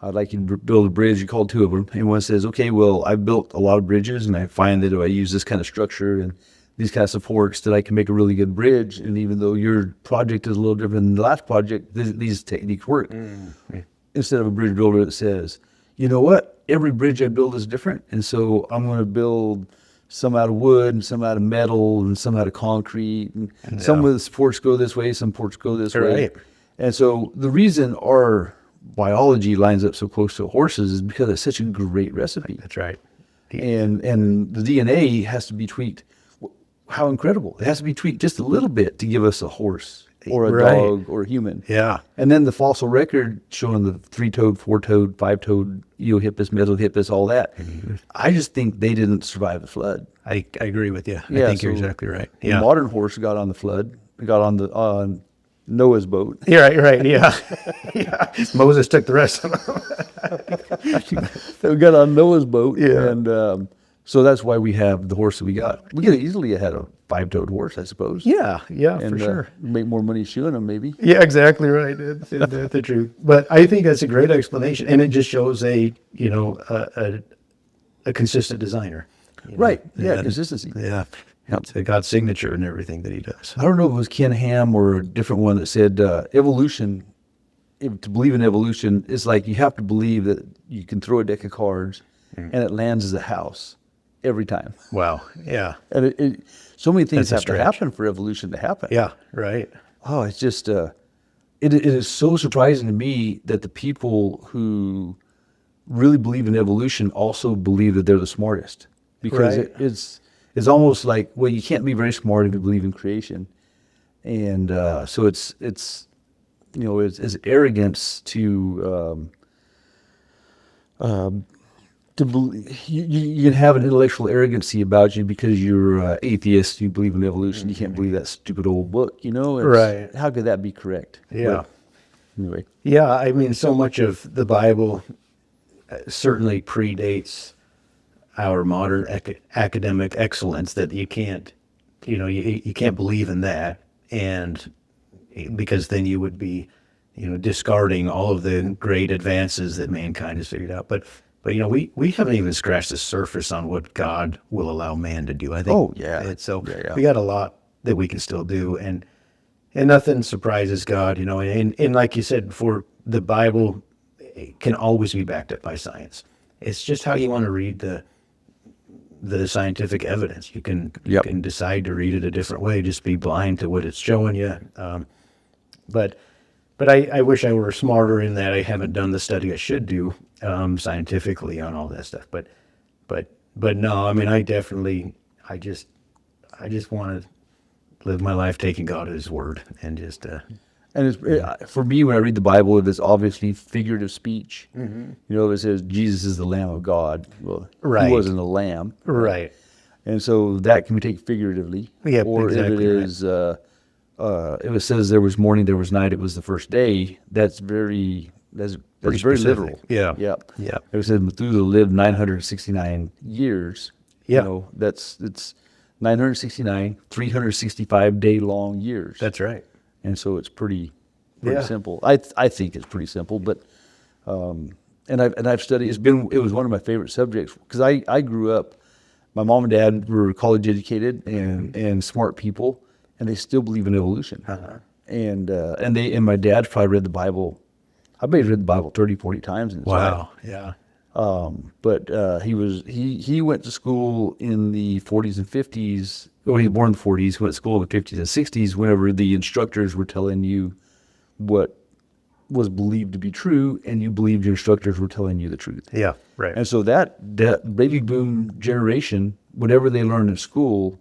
I'd like you to build a bridge." You called two of them, and one says, "Okay, well, I've built a lot of bridges, and I find that if I use this kind of structure and these kind of supports, that I can make a really good bridge. And even though your project is a little different than the last project, these techniques work." Instead of a bridge builder that says, "You know what? Every bridge I build is different, and so I'm going to build some out of wood and some out of metal and some out of concrete, and some of the supports go this way, some supports go this way." Right. And so the reason our biology lines up so close to horses is because it's such a great recipe. That's right. And the DNA has to be tweaked. How incredible. It has to be tweaked just a little bit to give us a horse or a dog or a human. Yeah. And then the fossil record showing the 3-toed, 4-toed, 5-toed, Eohippus, Mesohippus, all that. I just think they didn't survive the flood. I agree with you. I Yeah, think you're so exactly right. The Yeah. modern horse got on the flood. It got on Noah's boat. You're right. You're right. Yeah. Yeah. Moses took the rest of them. They got on Noah's boat. Yeah. And so that's why we have the horse that we got. We could have easily had a 5-toed horse, I suppose. Yeah. Yeah. And, For sure. make more money shoeing them, maybe. Yeah. Exactly right. That's the truth. But I think that's a great explanation, and it just shows a consistent designer. Right. Yeah, consistency. Yeah. It's God's signature in everything that He does. I don't know if it was Ken Ham or a different one that said evolution, to believe in evolution is like you have to believe that you can throw a deck of cards and it lands as a house every time. Wow. Yeah. And so many things That's a have to stretch. happen for evolution to happen. Yeah. Right. Oh, it's just, it is so surprising to me that the people who really believe in evolution also believe that they're the smartest. Because Right. it's almost like, well, you can't be very smart if you believe in creation. And so it's arrogance to believe, you can have an intellectual arrogancy about you because you're atheist, you believe in evolution, you can't believe that stupid old book, Right. How could that be correct? Yeah. But anyway. Yeah, I mean, so much of the Bible certainly predates our modern academic excellence, that you can't, you can't believe in that, and because then you would be, discarding all of the great advances that mankind has figured out. But we haven't even scratched the surface on what God will allow man to do. I think. Oh, yeah. So we got a lot that we can still do, and nothing surprises God, and like you said before, the Bible can always be backed up by science. It's just how you want to read the scientific evidence. You can decide to read it a different way, just be blind to what it's showing you. But I wish I were smarter in that I haven't done the study I should do scientifically on all that stuff. But no, I mean, I just want to live my life taking God at His word, and just. And for me, when I read the Bible, it is obviously figurative speech. It says Jesus is the Lamb of God. Well, Right. He wasn't a lamb, Right. and so that can be taken figuratively. Yep, or exactly if it right. is, if it says there was morning, there was night, it was the first day. That's very very specific. literal. Yeah. Yep. Yep. It says Methuselah lived 969 years. Yeah. It's 969, 365 day long years. That's right. And so it's pretty Yeah. simple. I think it's pretty simple, but and I've studied. It was one of my favorite subjects because I grew up. My mom and dad were college educated and smart people, and they still believe in evolution. And my dad probably read the Bible. I bet he read the Bible 30, 40 times in his life. Wow. Yeah. But he went to school in the 40s and 50s. Well, he was born in the 40s, went to school in the 50s and 60s, whenever the instructors were telling you what was believed to be true, and you believed your instructors were telling you the truth. Yeah. Right. And so that baby boom generation, whatever they learned in school,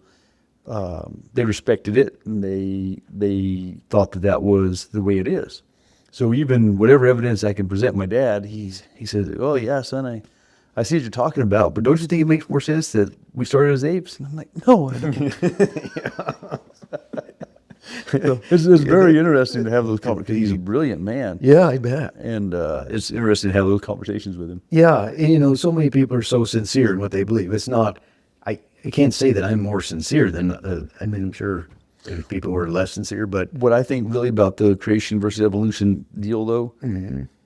they respected it, and they thought that was the way it is. So even whatever evidence I can present my dad, he says, "Oh yeah, son, I see what you're talking about, but don't you think it makes more sense that we started as apes?" And I'm like, "No, I don't." So it's very interesting to have those conversations. He's a brilliant man. Yeah, I bet. And it's interesting to have those conversations with him. Yeah, and, so many people are so sincere in what they believe. It's not. I can't say that I'm more sincere than. I'm sure there's people who are less sincere, but What I think really about the creation versus evolution deal, though,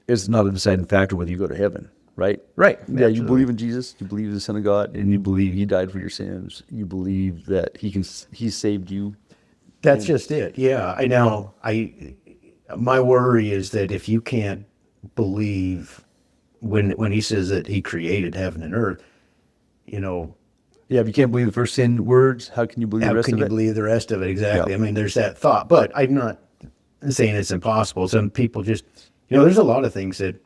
is not a deciding factor whether you go to heaven, right? Right. Yeah, you Absolutely. believe in Jesus, you believe in the Son of God, and you believe He died for your sins. You believe that He saved you. That's just it. Yeah, I know. My worry is that if you can't believe when He says that He created heaven and earth, Yeah, if you can't believe the first 10 words, how can you believe the how rest can of you it? believe the rest of it? Exactly. Yeah. I mean, there's that thought, but I'm not saying it's impossible. Some people just, there's a lot of things that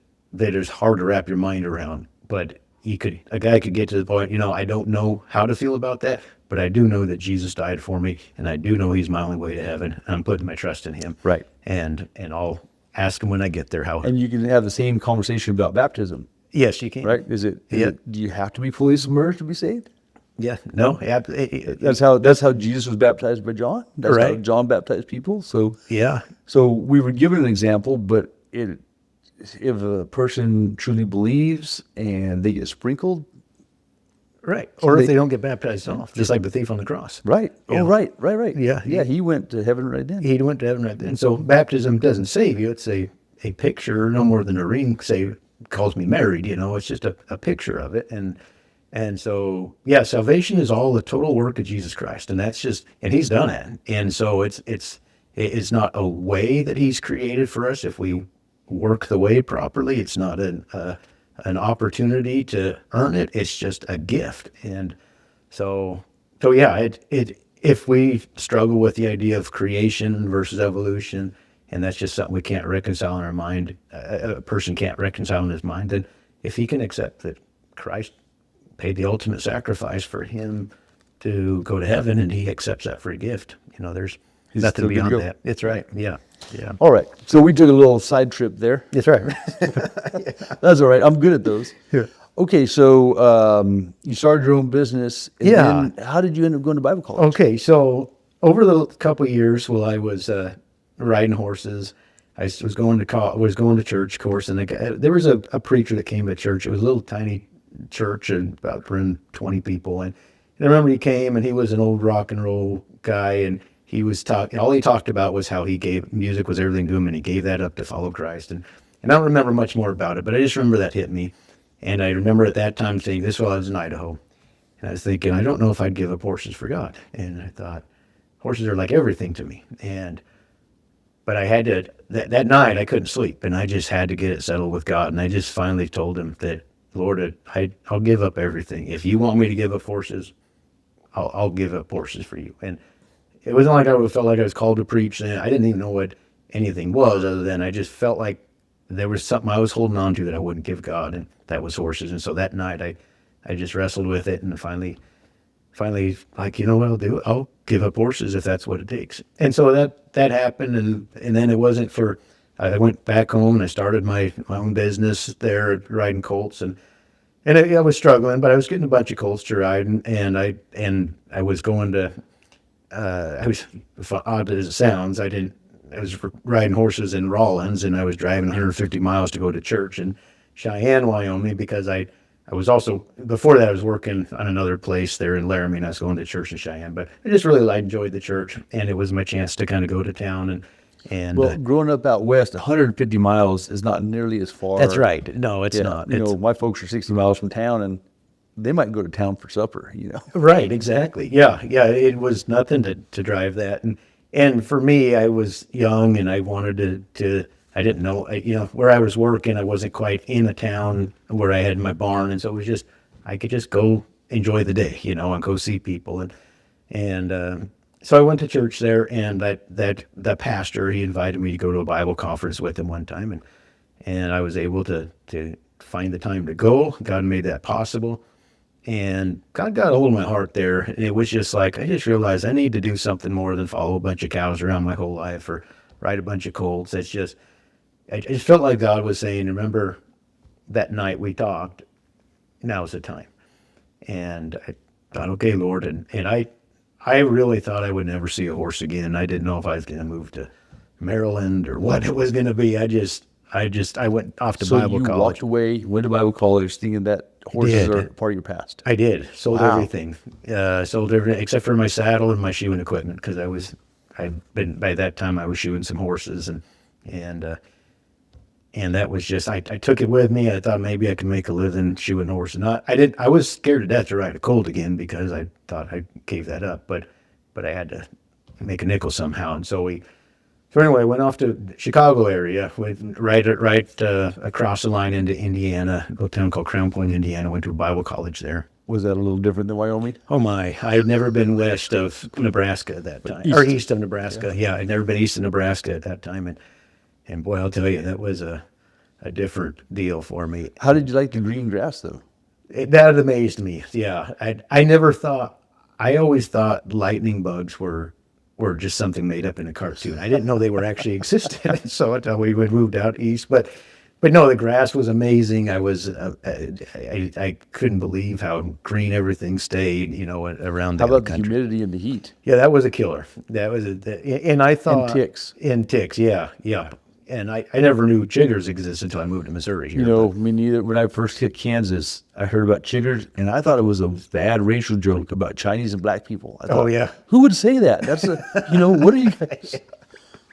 is hard to wrap your mind around, but a guy could get to the point, I don't know how to feel about that, but I do know that Jesus died for me, and I do know He's my only way to heaven, and I'm putting my trust in Him. Right. And I'll ask Him when I get there how. And you can have the same conversation about baptism, Yes, you can. right? Is it, do you have to be fully submerged to be saved? Yeah. No. That's how Jesus was baptized by John. That's how Right. John baptized people. So Yeah. So we were given an example, but if a person truly believes and they get sprinkled, Right. Or they- if they don't get baptized off, just like the thief on the cross. right? Yeah. Oh, right. Yeah. Yeah, he went to heaven right then. He went to heaven right then. So baptism doesn't save you. It's a picture, no more than a ring calls me married. It's just a picture of it. And so, yeah, salvation is all the total work of Jesus Christ, and and He's done it. And so it's not a way that He's created for us if we work the way properly. It's not an opportunity to earn it. It's just a gift. And so yeah, if we struggle with the idea of creation versus evolution, and that's just something we can't reconcile in our mind, a person can't reconcile in his mind, then if he can accept that Christ paid the ultimate sacrifice for him to go to heaven, and he accepts that free gift, there's He's nothing still good to beyond go. that. It's right. Yeah. Yeah. All right. So we took a little side trip there. That's right. That's all right. I'm good at those. Yeah. Okay, so you started your own business. And Yeah. then how did you end up going to Bible college? Okay, so over the couple of years while I was riding horses, I was going to church, of course, and there was a preacher that came to church. It was a little tiny church and about 20 people. And I remember he came and he was an old rock and roll guy, and he was talking, all he talked about was how he gave, music was everything to him, and he gave that up to follow Christ. And I don't remember much more about it, but I just remember that hit me. And I remember at that time saying, this while I was in Idaho, and I was thinking, I don't know if I'd give up horses for God. And I thought, horses are like everything to me. But I had to, that night I couldn't sleep, and I just had to get it settled with God. And I just finally told him that, Lord, I'll give up everything. If you want me to give up horses, I'll give up horses for you. And it wasn't like I felt like I was called to preach. And I didn't even know what anything was, other than I just felt like there was something I was holding on to that I wouldn't give God, and that was horses. And so that night I just wrestled with it, and finally, like, you know what I'll do? I'll give up horses if that's what it takes. And so that happened, and then it wasn't for, I went back home and I started my own business there riding colts, and I was struggling, but I was getting a bunch of colts to ride, and I was going to, I was, odd as it sounds, I was riding horses in Rawlins, and I was driving 150 miles to go to church in Cheyenne, Wyoming, because I was also, before that I was working on another place there in Laramie, and I was going to church in Cheyenne. But I just really enjoyed the church, and it was my chance to kind of go to town. And Well, growing up out west, 150 miles is not nearly as far. that's right. No, it's not. You know, my folks are 60 miles from town, and they might go to town for supper, you know. Right, exactly. Yeah. It was nothing to drive that, and for me, I was young, and I wanted to. I didn't know, where I was working. I wasn't quite in a town where I had my barn, and so it was just, I could just go enjoy the day, and go see people, and so I went to church there, and that pastor, he invited me to go to a Bible conference with him one time, and I was able to find the time to go. God made that possible. And God got a hold of my heart there. And it was just like, I just realized I need to do something more than follow a bunch of cows around my whole life or ride a bunch of colts. I just felt like God was saying, remember that night we talked, now's the time. And I thought, okay, Lord. And I really thought I would never see a horse again. I didn't know if I was going to move to Maryland or what it was going to be. I went off to Bible you college. walked away, went to Bible college, thinking that horses are part of your past. I did. Sold Wow. everything. Sold everything except for my saddle and my shoeing equipment, because by that time I was shoeing some horses, and that was just, I took it with me. I thought maybe I could make a living shoeing horses. I was scared to death to ride a colt again, because I thought I gave that up, but I had to make a nickel somehow. And so anyway, I went off to the Chicago area, went right across the line into Indiana, a little town called Crown Point, Indiana. Went to a Bible college there. Was that a little different than Wyoming? Oh my, I had never been west of Nebraska at that time, or east of Nebraska. Yeah, I'd never been east of Nebraska at that time. And boy, I'll tell you, that was a different deal for me. How did you like the green grass, though? That amazed me. Yeah, I always thought lightning bugs were just something made up in a cartoon. I didn't know they were actually existed. So until we moved out east, but no, the grass was amazing. I couldn't believe how green everything stayed, around How the about the country. humidity and the heat? Yeah, that was a killer. That was and I thought And ticks. yeah. And I never knew chiggers existed until I moved to Missouri here. Me neither. When I first hit Kansas, I heard about chiggers, and I thought it was a bad racial joke about Chinese and black people. I thought, yeah. Who would say that? That's what are you guys?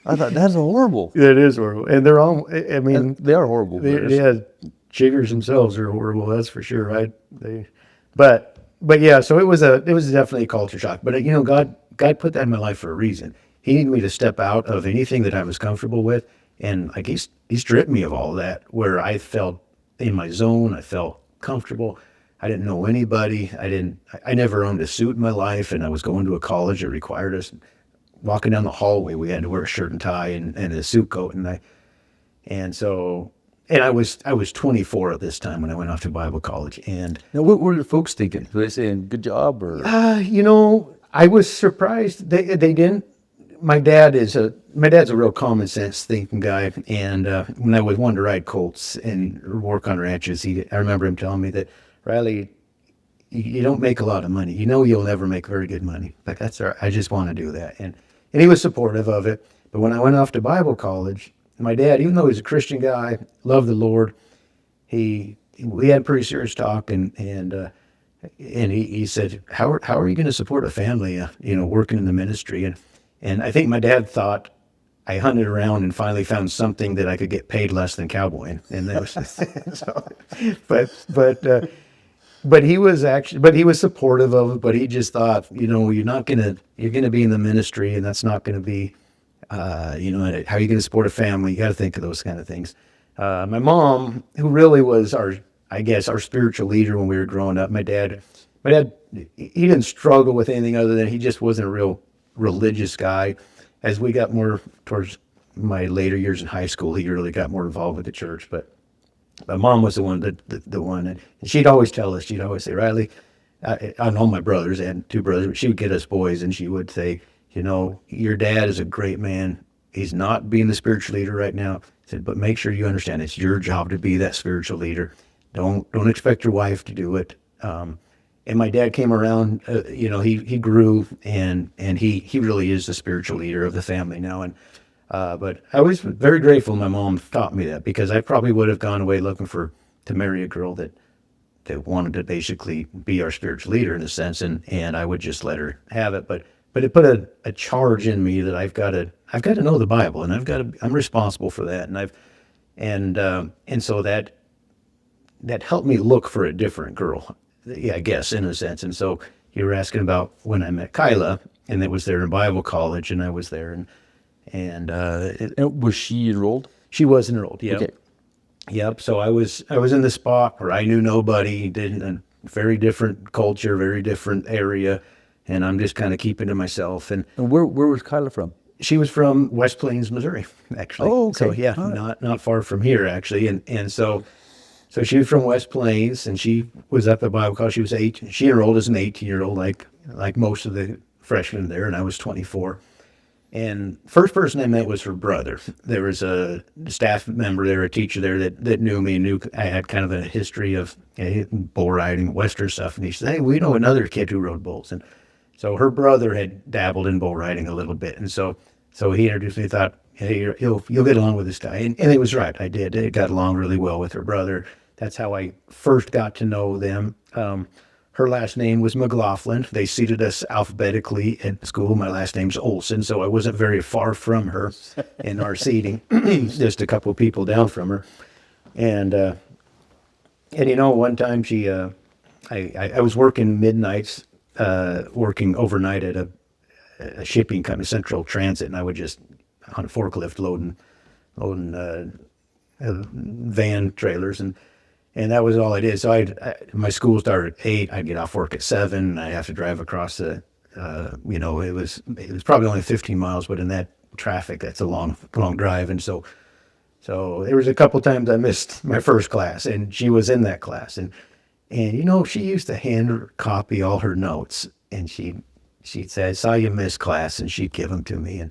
I thought, that's horrible. It is horrible. And they're all, I mean, And they are horrible. yeah, chiggers themselves are horrible. That's for sure. Right. But yeah, so it was definitely a culture shock. But God put that in my life for a reason. He needed me to step out of anything that I was comfortable with. And like he stripped me of all that, where I felt in my zone. I felt comfortable. I didn't know anybody. I never owned a suit in my life, and I was going to a college that required us walking down the hallway. We had to wear a shirt and tie and a suit coat, and I was 24 at this time when I went off to Bible college. And Now, what were the folks thinking? Were they saying good job or? I was surprised they didn't. My dad's a real common sense thinking guy, and when I was wanting to ride colts and work on ranches, I remember him telling me that, Riley, you don't make a lot of money. You'll never make very good money. Like, that's all right. I just want to do that, and he was supportive of it. But when I went off to Bible college, my dad, even though he's a Christian guy, loved the Lord, he we had a pretty serious talk, and he said, how are you going to support a family, working in the ministry? And I think my dad thought I hunted around and finally found something that I could get paid less than cowboying. And that was so, but he was supportive of it, but he just thought, you're going to be in the ministry, and that's not going to be, how are you going to support a family? You got to think of those kind of things. My mom, who really was our spiritual leader when we were growing up. My dad, he didn't struggle with anything other than he just wasn't a real religious guy. As we got more towards my later years in high school, he really got more involved with the church. But my mom was the one and she'd always tell us, she'd always say, Riley, I know my brothers, I had 2 brothers, but she would get us boys, and she would say, your dad is a great man. He's not being the spiritual leader right now. I said, but make sure you understand it's your job to be that spiritual leader. Don't expect your wife to do it. And my dad came around, he grew, and he really is the spiritual leader of the family now. And but I was very grateful my mom taught me that, because I probably would have gone away looking to marry a girl that wanted to basically be our spiritual leader in a sense, and I would just let her have it. But it put a charge in me that I've got to know the Bible, and I'm responsible for that, and so that helped me look for a different girl, I guess, in a sense. And so you were asking about when I met Kyla, and it was there in Bible college, and I was there, and was she enrolled? She was enrolled. Yeah. Okay. Yep. So I was in the spot where I knew nobody, did a very different culture, very different area, and I'm just kind of keeping to myself. And where was Kyla from? She was from West Plains, Missouri, actually. Oh, okay. So yeah, not far from here, actually. And so she was from West Plains, and she was up at Bible college. She was 8. She enrolled as an 18-year-old, like most of the freshmen there, and I was 24. And first person I met was her brother. There was a staff member there, a teacher there that knew me, knew I had kind of a history of bull riding, Western stuff. And he said, hey, we know another kid who rode bulls. And so her brother had dabbled in bull riding a little bit. And so he introduced me, thought, hey, you'll get along with this guy. And it was right. I did. I got along really well with her brother. That's how I first got to know them. Her last name was McLaughlin. They seated us alphabetically at school. My last name's Olson, so I wasn't very far from her in our seating, just a couple of people down from her. And one time I was working midnights, working overnight at a shipping company, Central Transit, and I would just on a forklift loading van trailers, and that was all I did. So my school started at 8. I'd get off work at 7. I'd have to drive across it was probably only 15 miles, but in that traffic, that's a long drive. And so there was a couple times I missed my first class, and she was in that class. And she used to hand copy all her notes, and she'd say, I saw you miss class, and she'd give them to me.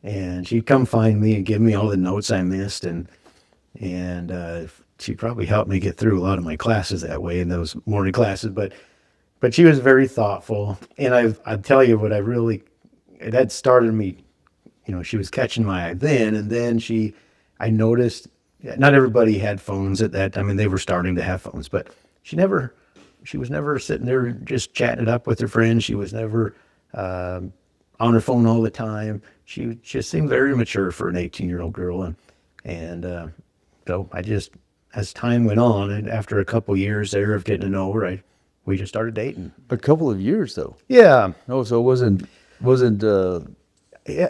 And she'd come find me and give me all the notes I missed. And she probably helped me get through a lot of my classes that way in those morning classes, but she was very thoughtful. And I tell you what, that started me, she was catching my eye then, and then I noticed not everybody had phones at that. I mean, they were starting to have phones, but she was never sitting there just chatting it up with her friends. She was never on her phone all the time. She just seemed very mature for an 18-year-old girl. And so as time went on, and after a couple years there of getting to know her, we just started dating. A couple of years, though. Yeah. Oh, so it wasn't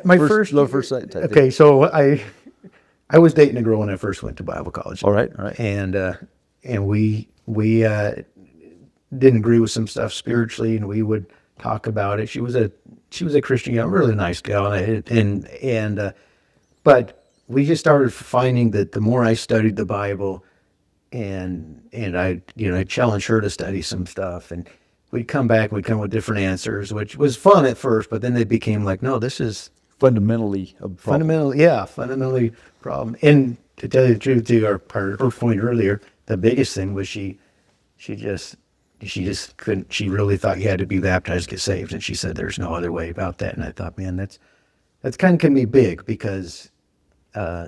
my first love first sight type okay, thing. so I was dating a girl when I first went to Bible college. All right. And we didn't agree with some stuff spiritually, and we would talk about it. She was a Christian gal, really nice gal, but we just started finding that the more I studied the Bible, and I challenged her to study some stuff, and we'd come with different answers, which was fun at first, but then they became like, no, this is fundamentally a problem. Fundamentally problem. And to tell you the truth, to our point earlier, the biggest thing was she just couldn't. She really thought you had to be baptized to get saved, and she said there's no other way about that. And I thought, man, that's kind of can be big, because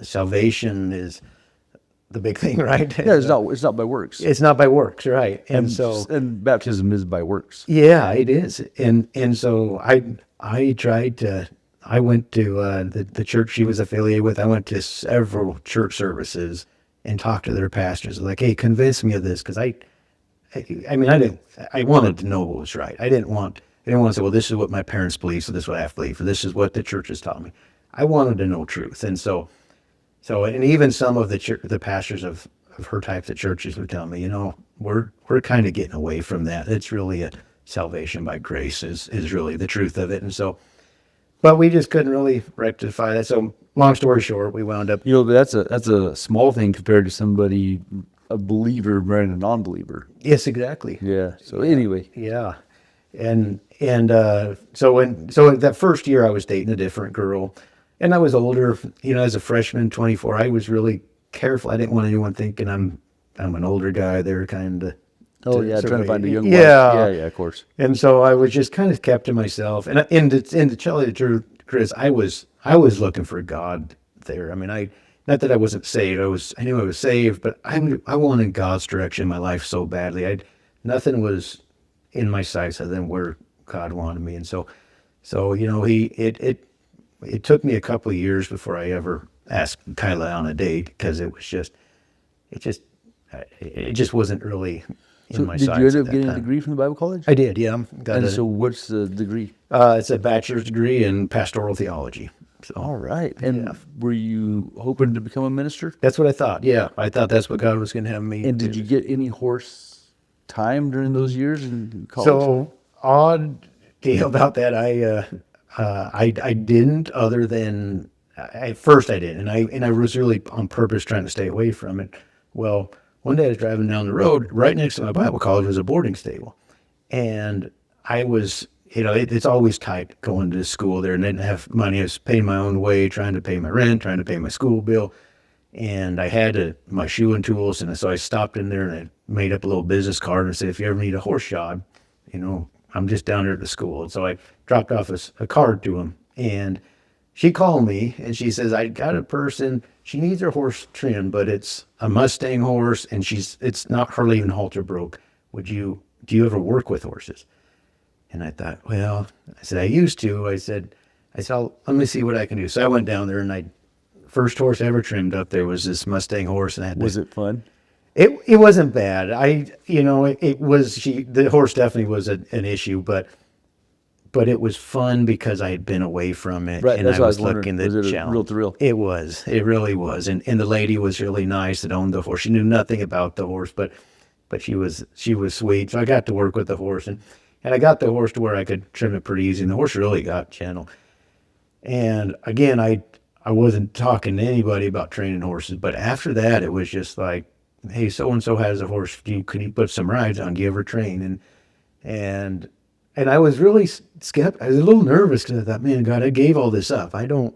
salvation is the big thing, right? Yeah, it's not by works. It's not by works, right? And so, and baptism is by works. yeah, it is. And so I tried to. I went to the church she was affiliated with. I went to several church services and talked to their pastors. Like, hey, convince me of this, because I mean, I wanted to know what was right. I didn't want to say, well, this is what my parents believe, so this is what I have to believe, or this is what the church has taught me. I wanted to know truth, and and even some of the pastors of her types of churches would tell me, we're kind of getting away from that. It's really a salvation by grace is really the truth of it, and so, but we just couldn't really rectify that. So, long story short, we wound up. That's a small thing compared to somebody, a believer marrying a non-believer. Yes, exactly. Yeah. So anyway, Yeah. And so that first year I was dating a different girl, and I was older, as a freshman, 24. I was really careful. I didn't want anyone thinking I'm an older guy. They're kind of, trying to find a young wife. yeah, Yeah, of course. And so I was just kind of kept to myself. And to tell you the truth, Chris, I was looking for God there. I mean, not that I wasn't saved. I knew I was saved, but I wanted God's direction in my life so badly. Nothing was in my sights other than where God wanted me. And so it took me a couple of years before I ever asked Kyla on a date, because it just wasn't really in my Did sights. you end up at that getting a time. degree from the Bible college? I did, yeah. So what's the degree? It's a bachelor's degree in pastoral theology. So All right. And were you hoping to become a minister? that's what I thought. Yeah, I thought that's what God was going to have me. And did do. you get any horse time during those years in college? So odd deal about that. I didn't, other than at first I did, and I was really on purpose trying to stay away from it. Well, one day I was driving down the road. Right next to my Bible college was a boarding stable, and I was, it's always tight going to school there, and didn't have money. I was paying my own way, trying to pay my rent, trying to pay my school bill, and I had my shoeing tools, and so I stopped in there and I made up a little business card and said, if you ever need a horse job, I'm just down there at the school. And so I dropped off a card to him, and she called me and she says, I got a person, she needs her horse trimmed, but it's a Mustang horse, and it's not hardly even halter broke. Do you ever work with horses? And I thought, well, I said, I used to. I said, let me see what I can do. So I went down there, and first horse I ever trimmed up there was this Mustang horse. And Was it fun? It wasn't bad. The horse definitely was an issue, but it was fun because I had been away from it, Right, and that's I what I was was wondering. looking at Was it a challenge. real thrill? It was. It really was. And the lady was really nice that owned the horse. She knew nothing about the horse, but she was sweet. So I got to work with the horse, and I got the horse to where I could trim it pretty easy, and the horse really got gentle. And again, I wasn't talking to anybody about training horses, but after that, it was just like, hey, so and so has a horse. Can you put some rides on? Do you ever train? And I was really skeptical. I was a little nervous because I thought, man, God, I gave all this up. I'm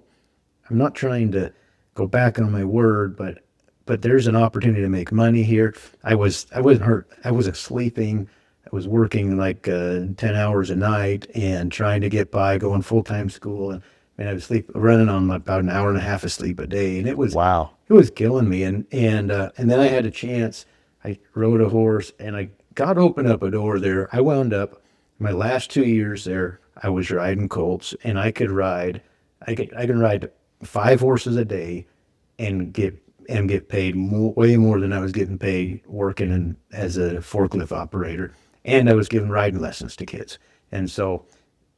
not trying to go back on my word, but there's an opportunity to make money here. I wasn't hurt. I wasn't sleeping. I was working like 10 hours a night and trying to get by, going full-time school. And I was running on about an hour and a half of sleep a day. And it was, Wow. it was killing me. And then I had a chance. I rode a horse, and God opened up a door there. I wound up, my last 2 years there, I was riding colts, and I could ride 5 horses a day and get paid way more than I was getting paid working as a forklift operator. And I was giving riding lessons to kids. And so,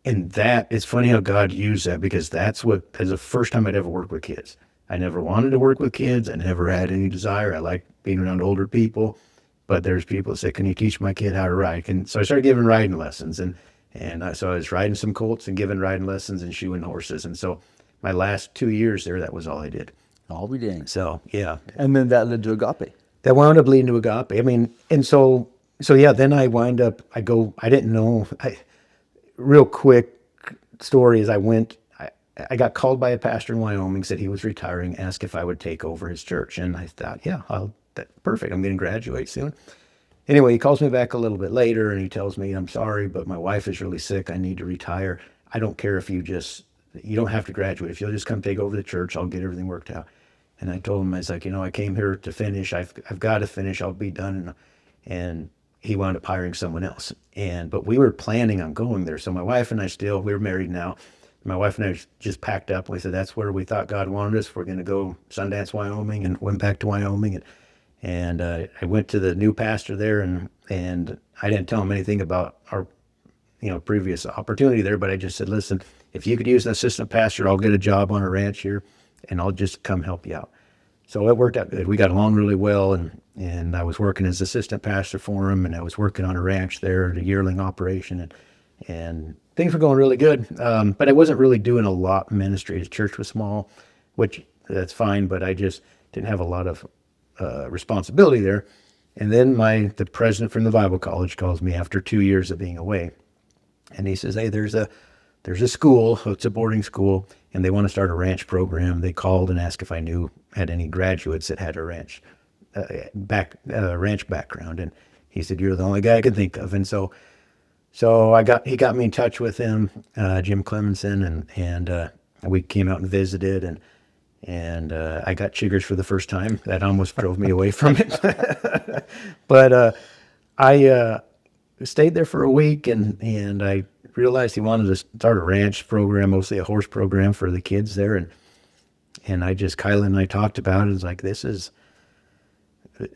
it's funny how God used that, because that's the first time I'd ever worked with kids. I never wanted to work with kids. I never had any desire. I like being around older people, but there's people that say, can you teach my kid how to ride? So I started giving riding lessons, so I was riding some colts and giving riding lessons and shoeing horses. And so my last 2 years there, that was all I did. I'll be dang. So, yeah. And then that led to Agape. That wound up leading to Agape. I mean, and so yeah, then I didn't know, real quick story is I got called by a pastor in Wyoming, said he was retiring, asked if I would take over his church. And I thought, yeah, perfect. I'm going to graduate soon. Anyway, he calls me back a little bit later, and he tells me, I'm sorry, but my wife is really sick. I need to retire. I don't care if you don't have to graduate. If you'll just come take over the church, I'll get everything worked out. And I told him, I was like, I came here to finish. I've got to finish. I'll be done. And he wound up hiring someone else. But we were planning on going there. So my wife and I we were married now. My wife and I just packed up. We said, that's where we thought God wanted us. We're going to go Sundance, Wyoming, and went back to Wyoming. And I went to the new pastor there, and I didn't tell him anything about our, previous opportunity there, but I just said, listen, if you could use an assistant pastor, I'll get a job on a ranch here, and I'll just come help you out. So it worked out good. We got along really well, and I was working as assistant pastor for him, and I was working on a ranch there, the yearling operation, and things were going really good. But I wasn't really doing a lot of ministry. His church was small, which that's fine, but I just didn't have a lot of responsibility there. And then the president from the Bible college calls me after 2 years of being away, and he says, hey, there's a school, it's a boarding school, and they want to start a ranch program. They called and asked if I had any graduates that had a ranch background. And he said, you're the only guy I could think of. And so he got me in touch with him, Jim Clemenson, and we came out and visited, and I got chiggers for the first time. That almost drove me away from it. But I stayed there for a week, and I realized he wanted to start a ranch program, mostly a horse program for the kids there. And Kyla and I talked about it. It's like,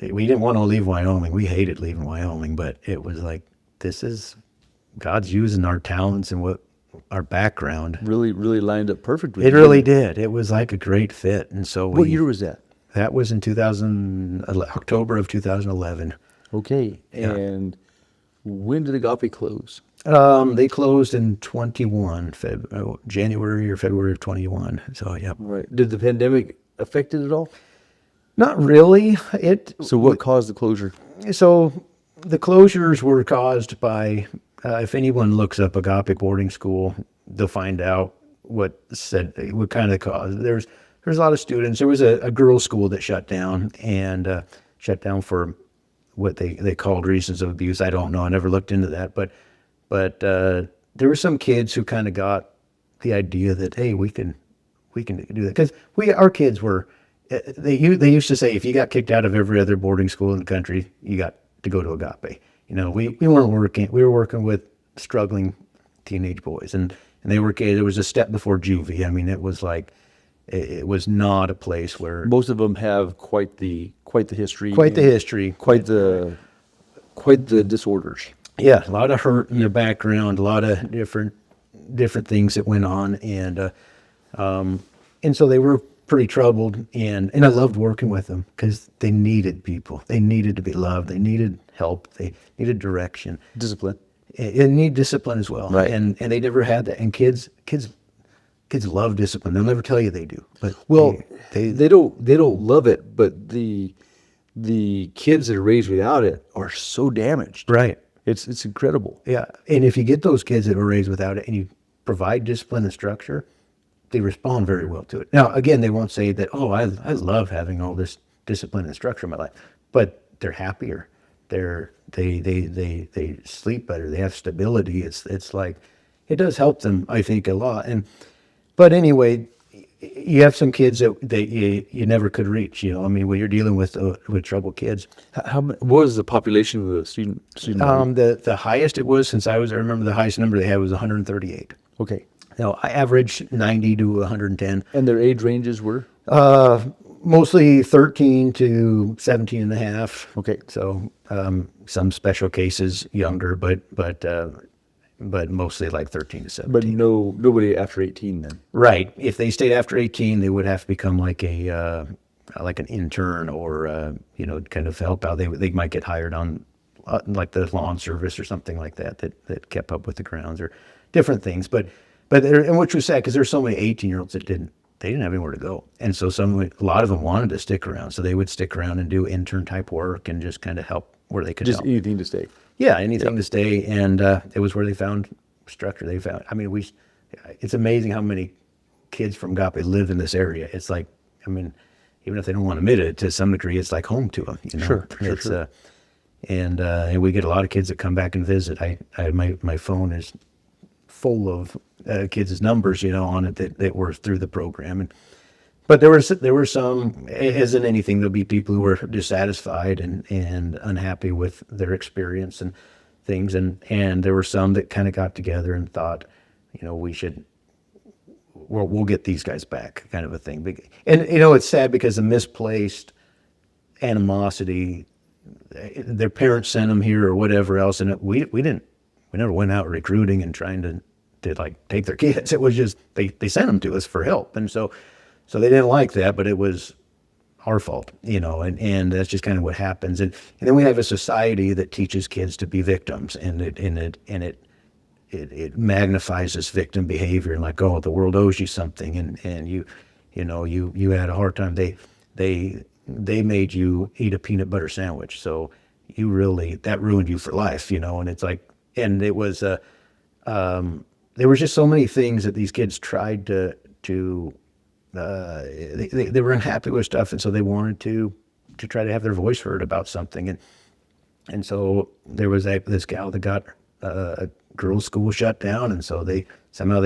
we didn't want to leave Wyoming. We hated leaving Wyoming, but it was like, God's using our talents and our background. Really, really lined up perfect with It you. really did. It was like a great fit. And so What year was that? That was in October of 2011. Okay. Yeah. And when did Agape close? They closed in January or February of 21. So, yeah. Right. Did the pandemic affect it at all? Not really. So what caused the closure? So the closures were caused by, if anyone looks up Agape boarding school, they'll find out what kind of caused. There's a lot of students. There was a girls' school that shut down, and shut down for what they called reasons of abuse. I don't know. I never looked into that, but there were some kids who kind of got the idea that, hey, we can do that, because our kids were. They used to say, if you got kicked out of every other boarding school in the country, you got to go to Agape. We weren't working. We were working with struggling teenage boys, and they were. It was a step before juvie. I mean, it was like, it was not a place where Most of them have quite the history. quite the history, Quite the disorders. yeah, a lot of hurt in their background, a lot of different things that went on, and so they were pretty troubled, and I loved working with them because they needed people. They needed to be loved. They needed help. They needed direction. Discipline. They need discipline as well. Right. And they never had that. And kids love discipline. They'll never tell you they do. But They don't love it, but the kids that are raised without it are so damaged. right. It's incredible. Yeah. And if you get those kids that were raised without it and you provide discipline and structure, they respond very well to it. Now, again, they won't say that, oh, I love having all this discipline and structure in my life, but they're happier. They sleep better. They have stability. It's like, it does help them, I think, a lot. But anyway, you have some kids that you never could reach. I mean, when you're dealing with troubled kids. What was the population of the student body? The highest it was since I remember the highest number they had was 138. Okay. I averaged 90 to 110. And their age ranges were? Mostly 13 to 17 and a half. Okay. So some special cases younger, but mostly like 13 to 17. But nobody after 18 then? Right. If they stayed after 18, they would have to become like an intern or kind of help out. They might get hired on like the lawn service or something like that kept up with the grounds or different things. But which was sad because there's so many 18-year-olds that didn't have anywhere to go, and so a lot of them wanted to stick around, so they would stick around and do intern type work and just kind of help where they could. Just help. anything to stay. Yeah, anything to stay, and it was where they found structure. It's amazing how many kids from Agape live in this area. It's like, even if they don't want to admit it, to some degree, it's like home to them. Sure. And we get a lot of kids that come back and visit. My phone is full of kids' numbers, on it that were through the program, But there were some, as in anything, there'll be people who were dissatisfied and unhappy with their experience and things, and there were some that kind of got together and thought, we'll get these guys back, kind of a thing. And it's sad because the misplaced animosity, their parents sent them here or whatever else, and we never went out recruiting and trying to like take their kids. It was just they sent them to us for help, and so they didn't like that, but it was our fault, and that's just kind of what happens. And then we have a society that teaches kids to be victims, and it magnifies this victim behavior, and like, oh, the world owes you something, and you had a hard time. They made you eat a peanut butter sandwich, so that ruined you for life, and it's like, and it was there was just so many things that these kids tried to they were unhappy with stuff, and so they wanted to try to have their voice heard about something, and so there was this gal that got a girls' school shut down, and so they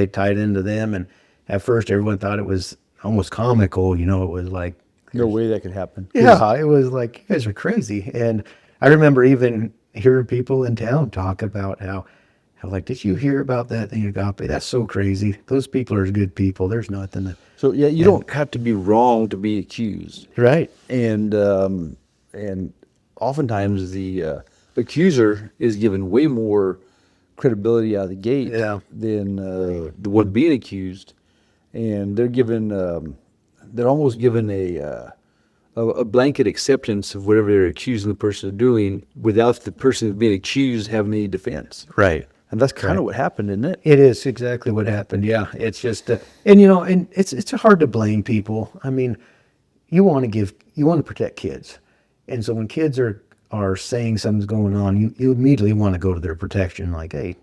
tied into them, and at first everyone thought it was almost comical, it was like, No way that could happen. yeah, it was like, you guys are crazy. And I remember even hearing people in town talk about how like, did you hear about that thing Agape? That's so crazy. Those people are good people. There's nothing that. So yeah, you don't have to be wrong to be accused, Right. and oftentimes the accuser is given way more credibility out of the gate than the one being accused, and they're almost given a blanket acceptance of whatever they're accusing the person of doing without the person being accused having any defense. Right. And that's kind of what happened, isn't it? It is exactly what happened. Yeah. It's just, and it's hard to blame people. I mean, you want to protect kids. And so when kids are saying something's going on, you immediately want to go to their protection. Like, hey,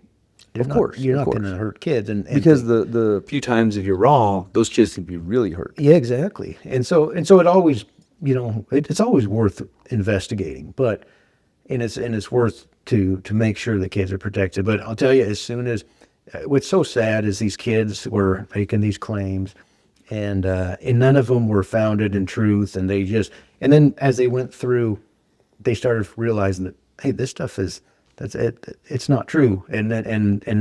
Of course, you're not going to hurt kids. And because the few times if you're wrong, those kids can be really hurt. yeah, exactly. And so it always, it's always worth investigating, and it's worth to make sure the kids are protected. But I'll tell you, as soon as what's so sad is these kids were making these claims, and none of them were founded in truth, and then as they went through, they started realizing that, hey, this stuff that's it. It's not true, and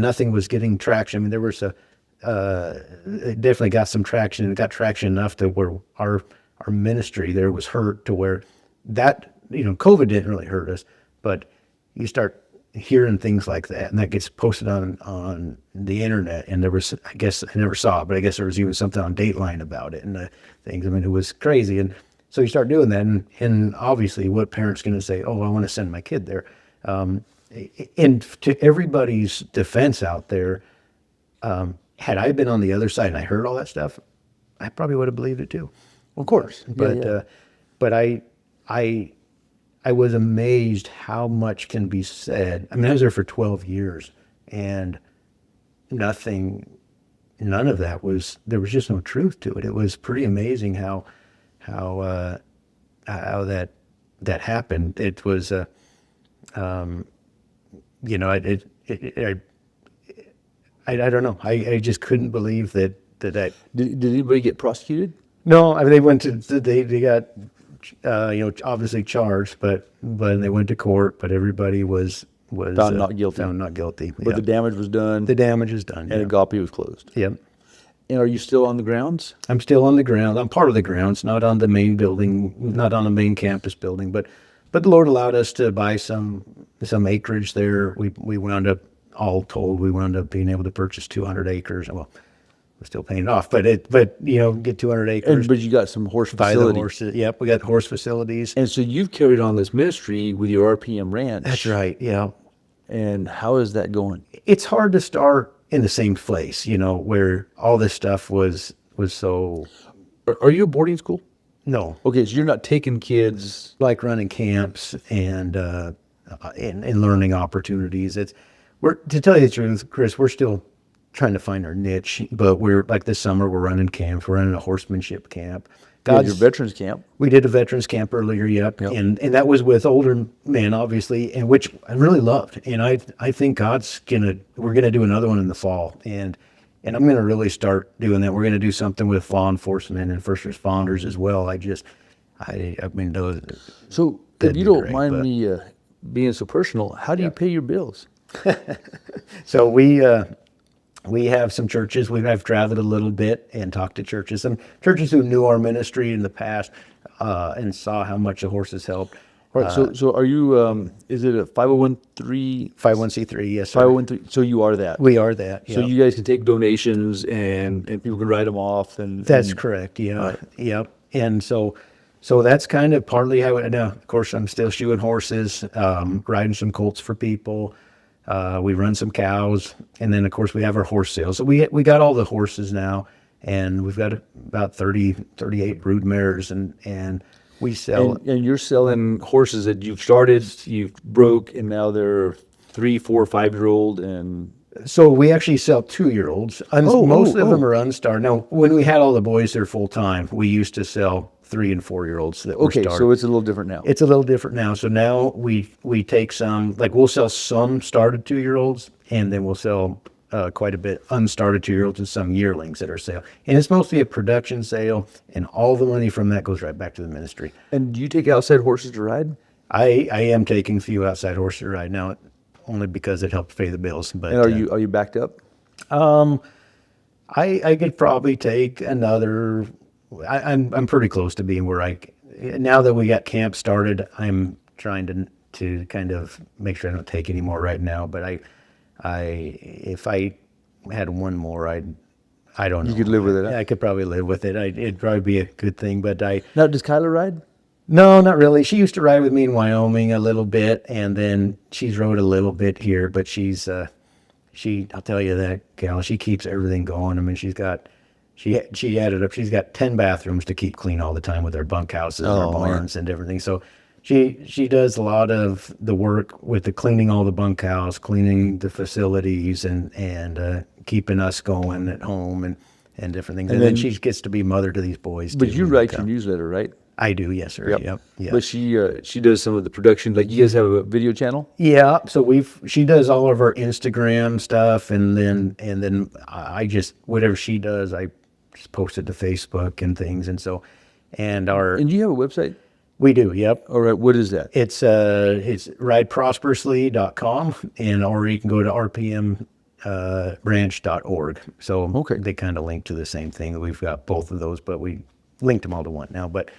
nothing was getting traction. I mean, there was it definitely got some traction. It got traction enough to where our ministry there was hurt to where that COVID didn't really hurt us, but you start hearing things like that, and that gets posted on the internet. And there was, I guess I never saw it, but I guess there was even something on Dateline about it and the things. I mean, it was crazy, and so you start doing that, and obviously, what parent's going to say? Oh, I want to send my kid there. And to everybody's defense out there, had I been on the other side and I heard all that stuff, I probably would have believed it too. Of course, But I was amazed how much can be said. I mean, I was there for 12 years, and none of that there was just no truth to it. It was pretty amazing how that happened. It was, I don't know. I just couldn't believe that. Did anybody get prosecuted? No, I mean, they got, obviously charged, but they went to court, but everybody was Found not guilty. Found not guilty. But the damage was done. The damage is done. And Agape was closed. Yep. And are you still on the grounds? I'm still on the ground. I'm part of the grounds, not on the main building, not on the main campus building, but the Lord allowed us to buy some acreage there. We wound up, all told, being able to purchase 200 acres. Well, we're still paying it off, but get 200 acres. But you got some horse Buy the facilities. horses. Yep, we got horse facilities. And so you've carried on this ministry with your RPM ranch. That's right. Yeah. And how is that going? It's hard to start in the same place, where all this stuff was so. Are you a boarding school? No. Okay, so you're not taking kids. Like running camps and learning opportunities. To tell you the truth, Chris, we're still trying to find our niche, but we're like this summer we're running camps. We're running a horsemanship camp. Your veterans camp. We did a veterans camp earlier, yep. And that was with older men, obviously, and which I really loved. And I think we're gonna do another one in the fall. And And I'm going to really start doing that. We're going to do something with law enforcement and first responders as well. I mean, those. So, That'd if you be don't great, mind but- me being so personal, how do you pay your bills? So we have some churches. I've traveled a little bit and talked to churches. Some churches who knew our ministry in the past and saw how much the horses helped. All right. So are you? Is it a 501(c)(3)? 501c3, yes, sir. 501(c)(3). So you are that. We are that. So yep. you guys can take donations and people can write them off. That's correct. Yeah. Right. Yep. And so that's kind of partly how. Now, of course, I'm still shoeing horses, riding some colts for people. We run some cows, and then of course we have our horse sales. So we got all the horses now, and we've got about 38 brood mares, and we sell. And you're selling horses that you've started, you've broke, and now they're 3, 4, 5-year-old, and So we actually sell 2-year-olds. Most of them are unstarred. Now, when we had all the boys there full time, we used to sell 3 and 4-year-olds that were okay, started. so it's a little different now. It's a little different now. So now we take some, like we'll sell some started 2-year-olds, and then we'll sell quite a bit unstarted 2-year-olds and some yearlings that are sale. And it's mostly a production sale, and all the money from that goes right back to the ministry. And do you take outside horses to ride? I am taking a few outside horses to ride now, only because it helps pay the bills. But And are you backed up? I could probably take another. I'm pretty close to being where now that we got camp started, I'm trying to kind of make sure I don't take any more right now. But if I had one more, I don't know. You could live with it, huh? I could probably live with it. It'd probably be a good thing. But Now, does Kyla ride? no, not really. She used to ride with me in Wyoming a little bit, and then she's rode a little bit here. But I'll tell you that gal, she keeps everything going. I mean, she added up. She's got 10 bathrooms to keep clean all the time with her bunkhouses and her barns and everything. So she does a lot of the work with the cleaning all the bunkhouse, cleaning the facilities, and keeping us going at home and different things. And then she gets to be mother to these boys. But too, you when write they your come. newsletter, right? I do, yes, sir. Yep. But she does some of the production. Like, you guys have a video channel? Yeah, so she does all of our Instagram stuff, and then I just, whatever she does, I just post it to Facebook and things, and And you have a website? we do, yep. All right, what is that? It's rideprosperously.com, or you can go to rpmbranch.org. So Okay. they kind of link to the same thing. We've got both of those, but we linked them all to one now. But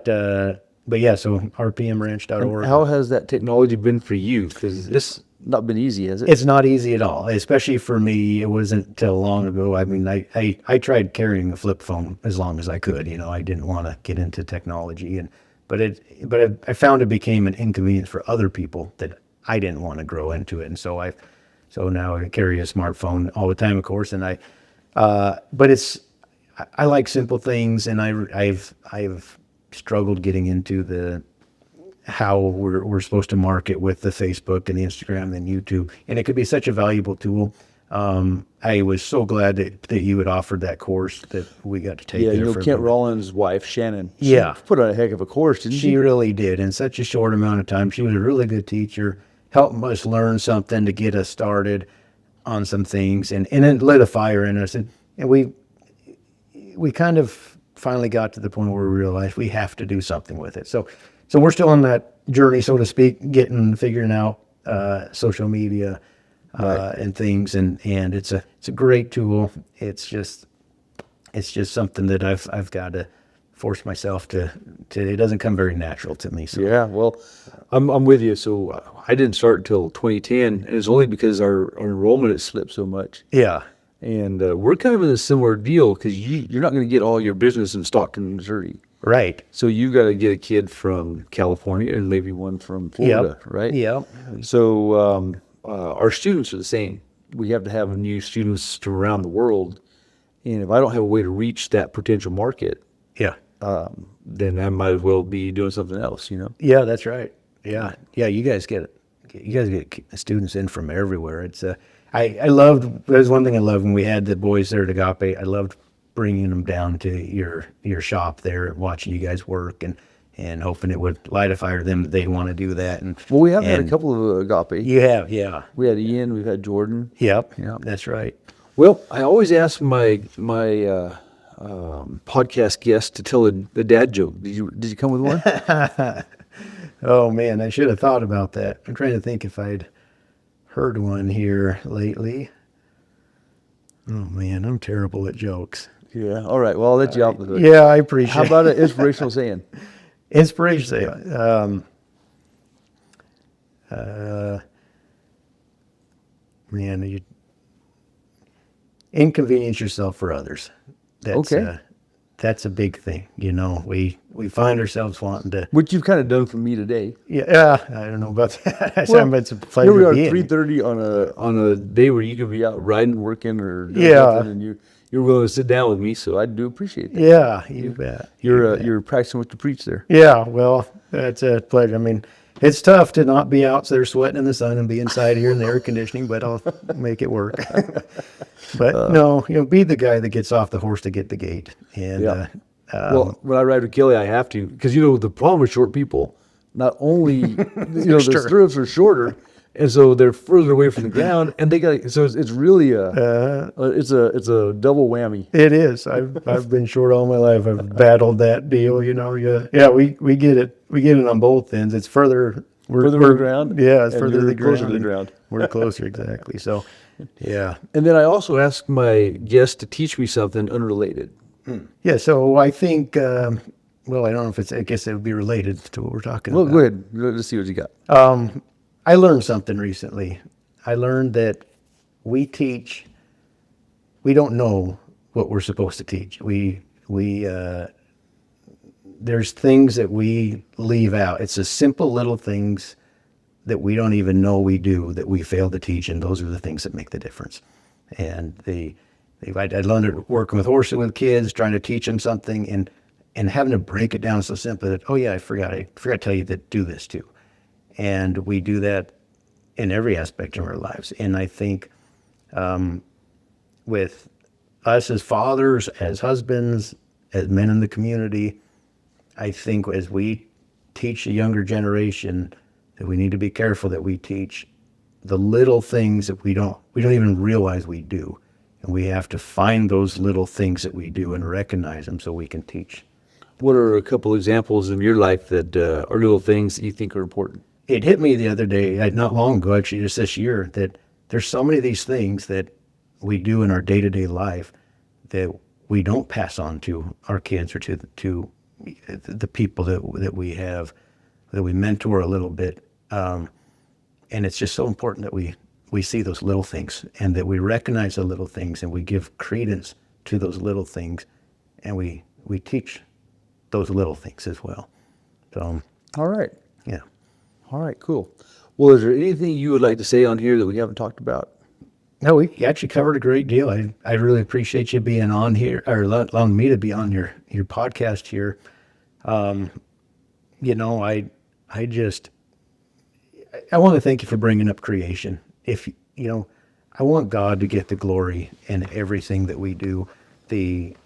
yeah, so rpmbranch.org. How has that technology been for you? Because it's not been easy, has it? It's not easy at all, especially for me. It wasn't until long ago. I mean, I tried carrying a flip phone as long as I could. I didn't want to get into technology, but I found it became an inconvenience for other people that I didn't want to grow into it, and so now I carry a smartphone all the time, of course, and but I like simple things, and I've struggled getting into how we're supposed to market with the Facebook and the Instagram and YouTube, and it could be such a valuable tool. I was so glad that you had offered that course that we got to take. Yeah, there Kent Rollins' wife, Shannon. She Yeah. put on a heck of a course, didn't She she? really did, in such a short amount of time. She was a really good teacher, helped us learn something to get us started on some things, and it lit a fire in us, and we kind of finally got to the point where we realized we have to do something with it. So we're still on that journey, so to speak, figuring out social media and things, and it's a great tool. It's just something that I've got to force myself to. It doesn't come very natural to me. So. Yeah, well, I'm with you. So I didn't start until 2010, and it's only because our enrollment has slipped so much. Yeah. And we're kind of in a similar deal because you're not going to get all your business in Stockton, Missouri. Right. So you got to get a kid from California and maybe one from Florida, right? Yep. So our students are the same. We have to have new students from around the world. And if I don't have a way to reach that potential market, Yeah. then I might as well be doing something else, Yeah, that's right. Yeah. Yeah. You guys get students in from everywhere. It's there's one thing I loved when we had the boys there at Agape. I loved bringing them down to your shop there and watching you guys work and hoping it would light a fire to them that they want to do that. And Well, we have had a couple of Agape. you have, yeah. We had Ian, we've had Jordan. Yep. Yeah. That's right. Well, I always ask my podcast guests to tell the dad joke. Did you come with one? Oh man, I should have thought about that. I'm trying to think if I'd heard one here lately. Oh man, I'm terrible at jokes. Yeah. All right. Well, I'll let you off the hook. Yeah, I appreciate How about an inspirational saying? inspiration. Man, you inconvenience yourself for others. That's a big thing. You know, we find ourselves wanting to. Which you've kind of done for me today. Yeah, I don't know about that. Well, It's a pleasure here we are, being 3:30 on a day where you could be out riding, working, or doing Yeah. something, and you're willing to sit down with me. So I do appreciate that. Yeah, you bet. You're practicing what you preach there. Yeah, well, that's a pleasure. I mean, it's tough to not be out there sweating in the sun and be inside here in the air conditioning, but I'll make it work. But no, be the guy that gets off the horse to get the gate. And Yeah. Well, when I ride with Kelly, I have to, because the problem with short people, not only the Sure. stirrups are shorter, and so they're further away from the ground, and it's really it's a double whammy. it is. I've been short all my life. I've battled that deal. Yeah, we get it. We get it on both ends. It's further. Further to the ground. Yeah, it's and further to you're the closer ground. to the and ground. We're closer, exactly. So, yeah. And then I also ask my guests to teach me something unrelated. Yeah, so I think, well, I don't know if I guess it would be related to what we're talking Well, about. go ahead. Let's see what you got. I learned something recently. I learned that we don't know what we're supposed to teach. There's things that we leave out. It's the simple little things that we don't even know we do that we fail to teach, and those are the things that make the difference. And I learned it working with horses with kids, trying to teach them something, and having to break it down so simple that, oh yeah, I forgot to tell you that do this too. And we do that in every aspect of our lives. And I think with us as fathers, as husbands, as men in the community, I think as we teach the younger generation that we need to be careful that we teach the little things that we don't even realize we do. And we have to find those little things that we do and recognize them so we can teach. What are a couple examples in your life that are little things that you think are important? It hit me the other day, not long ago, actually, just this year, that there's so many of these things that we do in our day-to-day life that we don't pass on to our kids or to the people that we have, that we mentor a little bit. And it's just so important that we see those little things and that we recognize the little things and we give credence to those little things and we teach those little things as well. So, All right. yeah. All right, cool. Well, is there anything you would like to say on here that we haven't talked about? No, we actually covered a great deal. I really appreciate you being on here, or allowing me to be on your podcast here. I want to thank you for bringing up creation. I want God to get the glory in everything that we do. The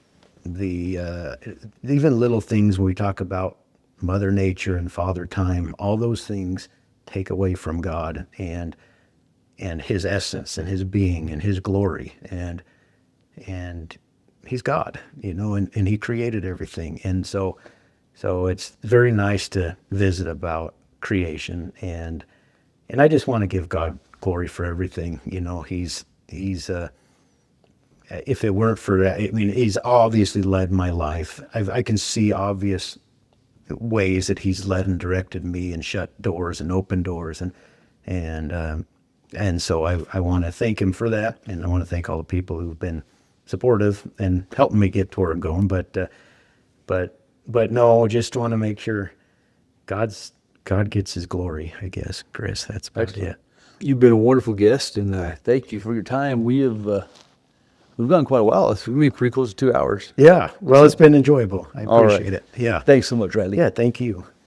even little things when we talk about Mother Nature and Father Time, all those things take away from God and His essence and His being and His glory, and He's God, and He created everything, and so it's very nice to visit about creation, and I just want to give God glory for everything. He's if it weren't for that, I mean, He's obviously led my life. I can see obvious ways that He's led and directed me and shut doors and opened doors, and so I want to thank Him for that, and I want to thank all the people who've been supportive and helping me get to where I'm going. But no, just want to make sure God gets His glory, I guess, Chris. That's about Excellent. it. You've been a wonderful guest, and thank you for your time. We've gone quite a while. It's going to be pretty close to 2 hours. Yeah, well, it's been enjoyable. I All right. appreciate it. Yeah. Thanks so much, Riley. Yeah, thank you.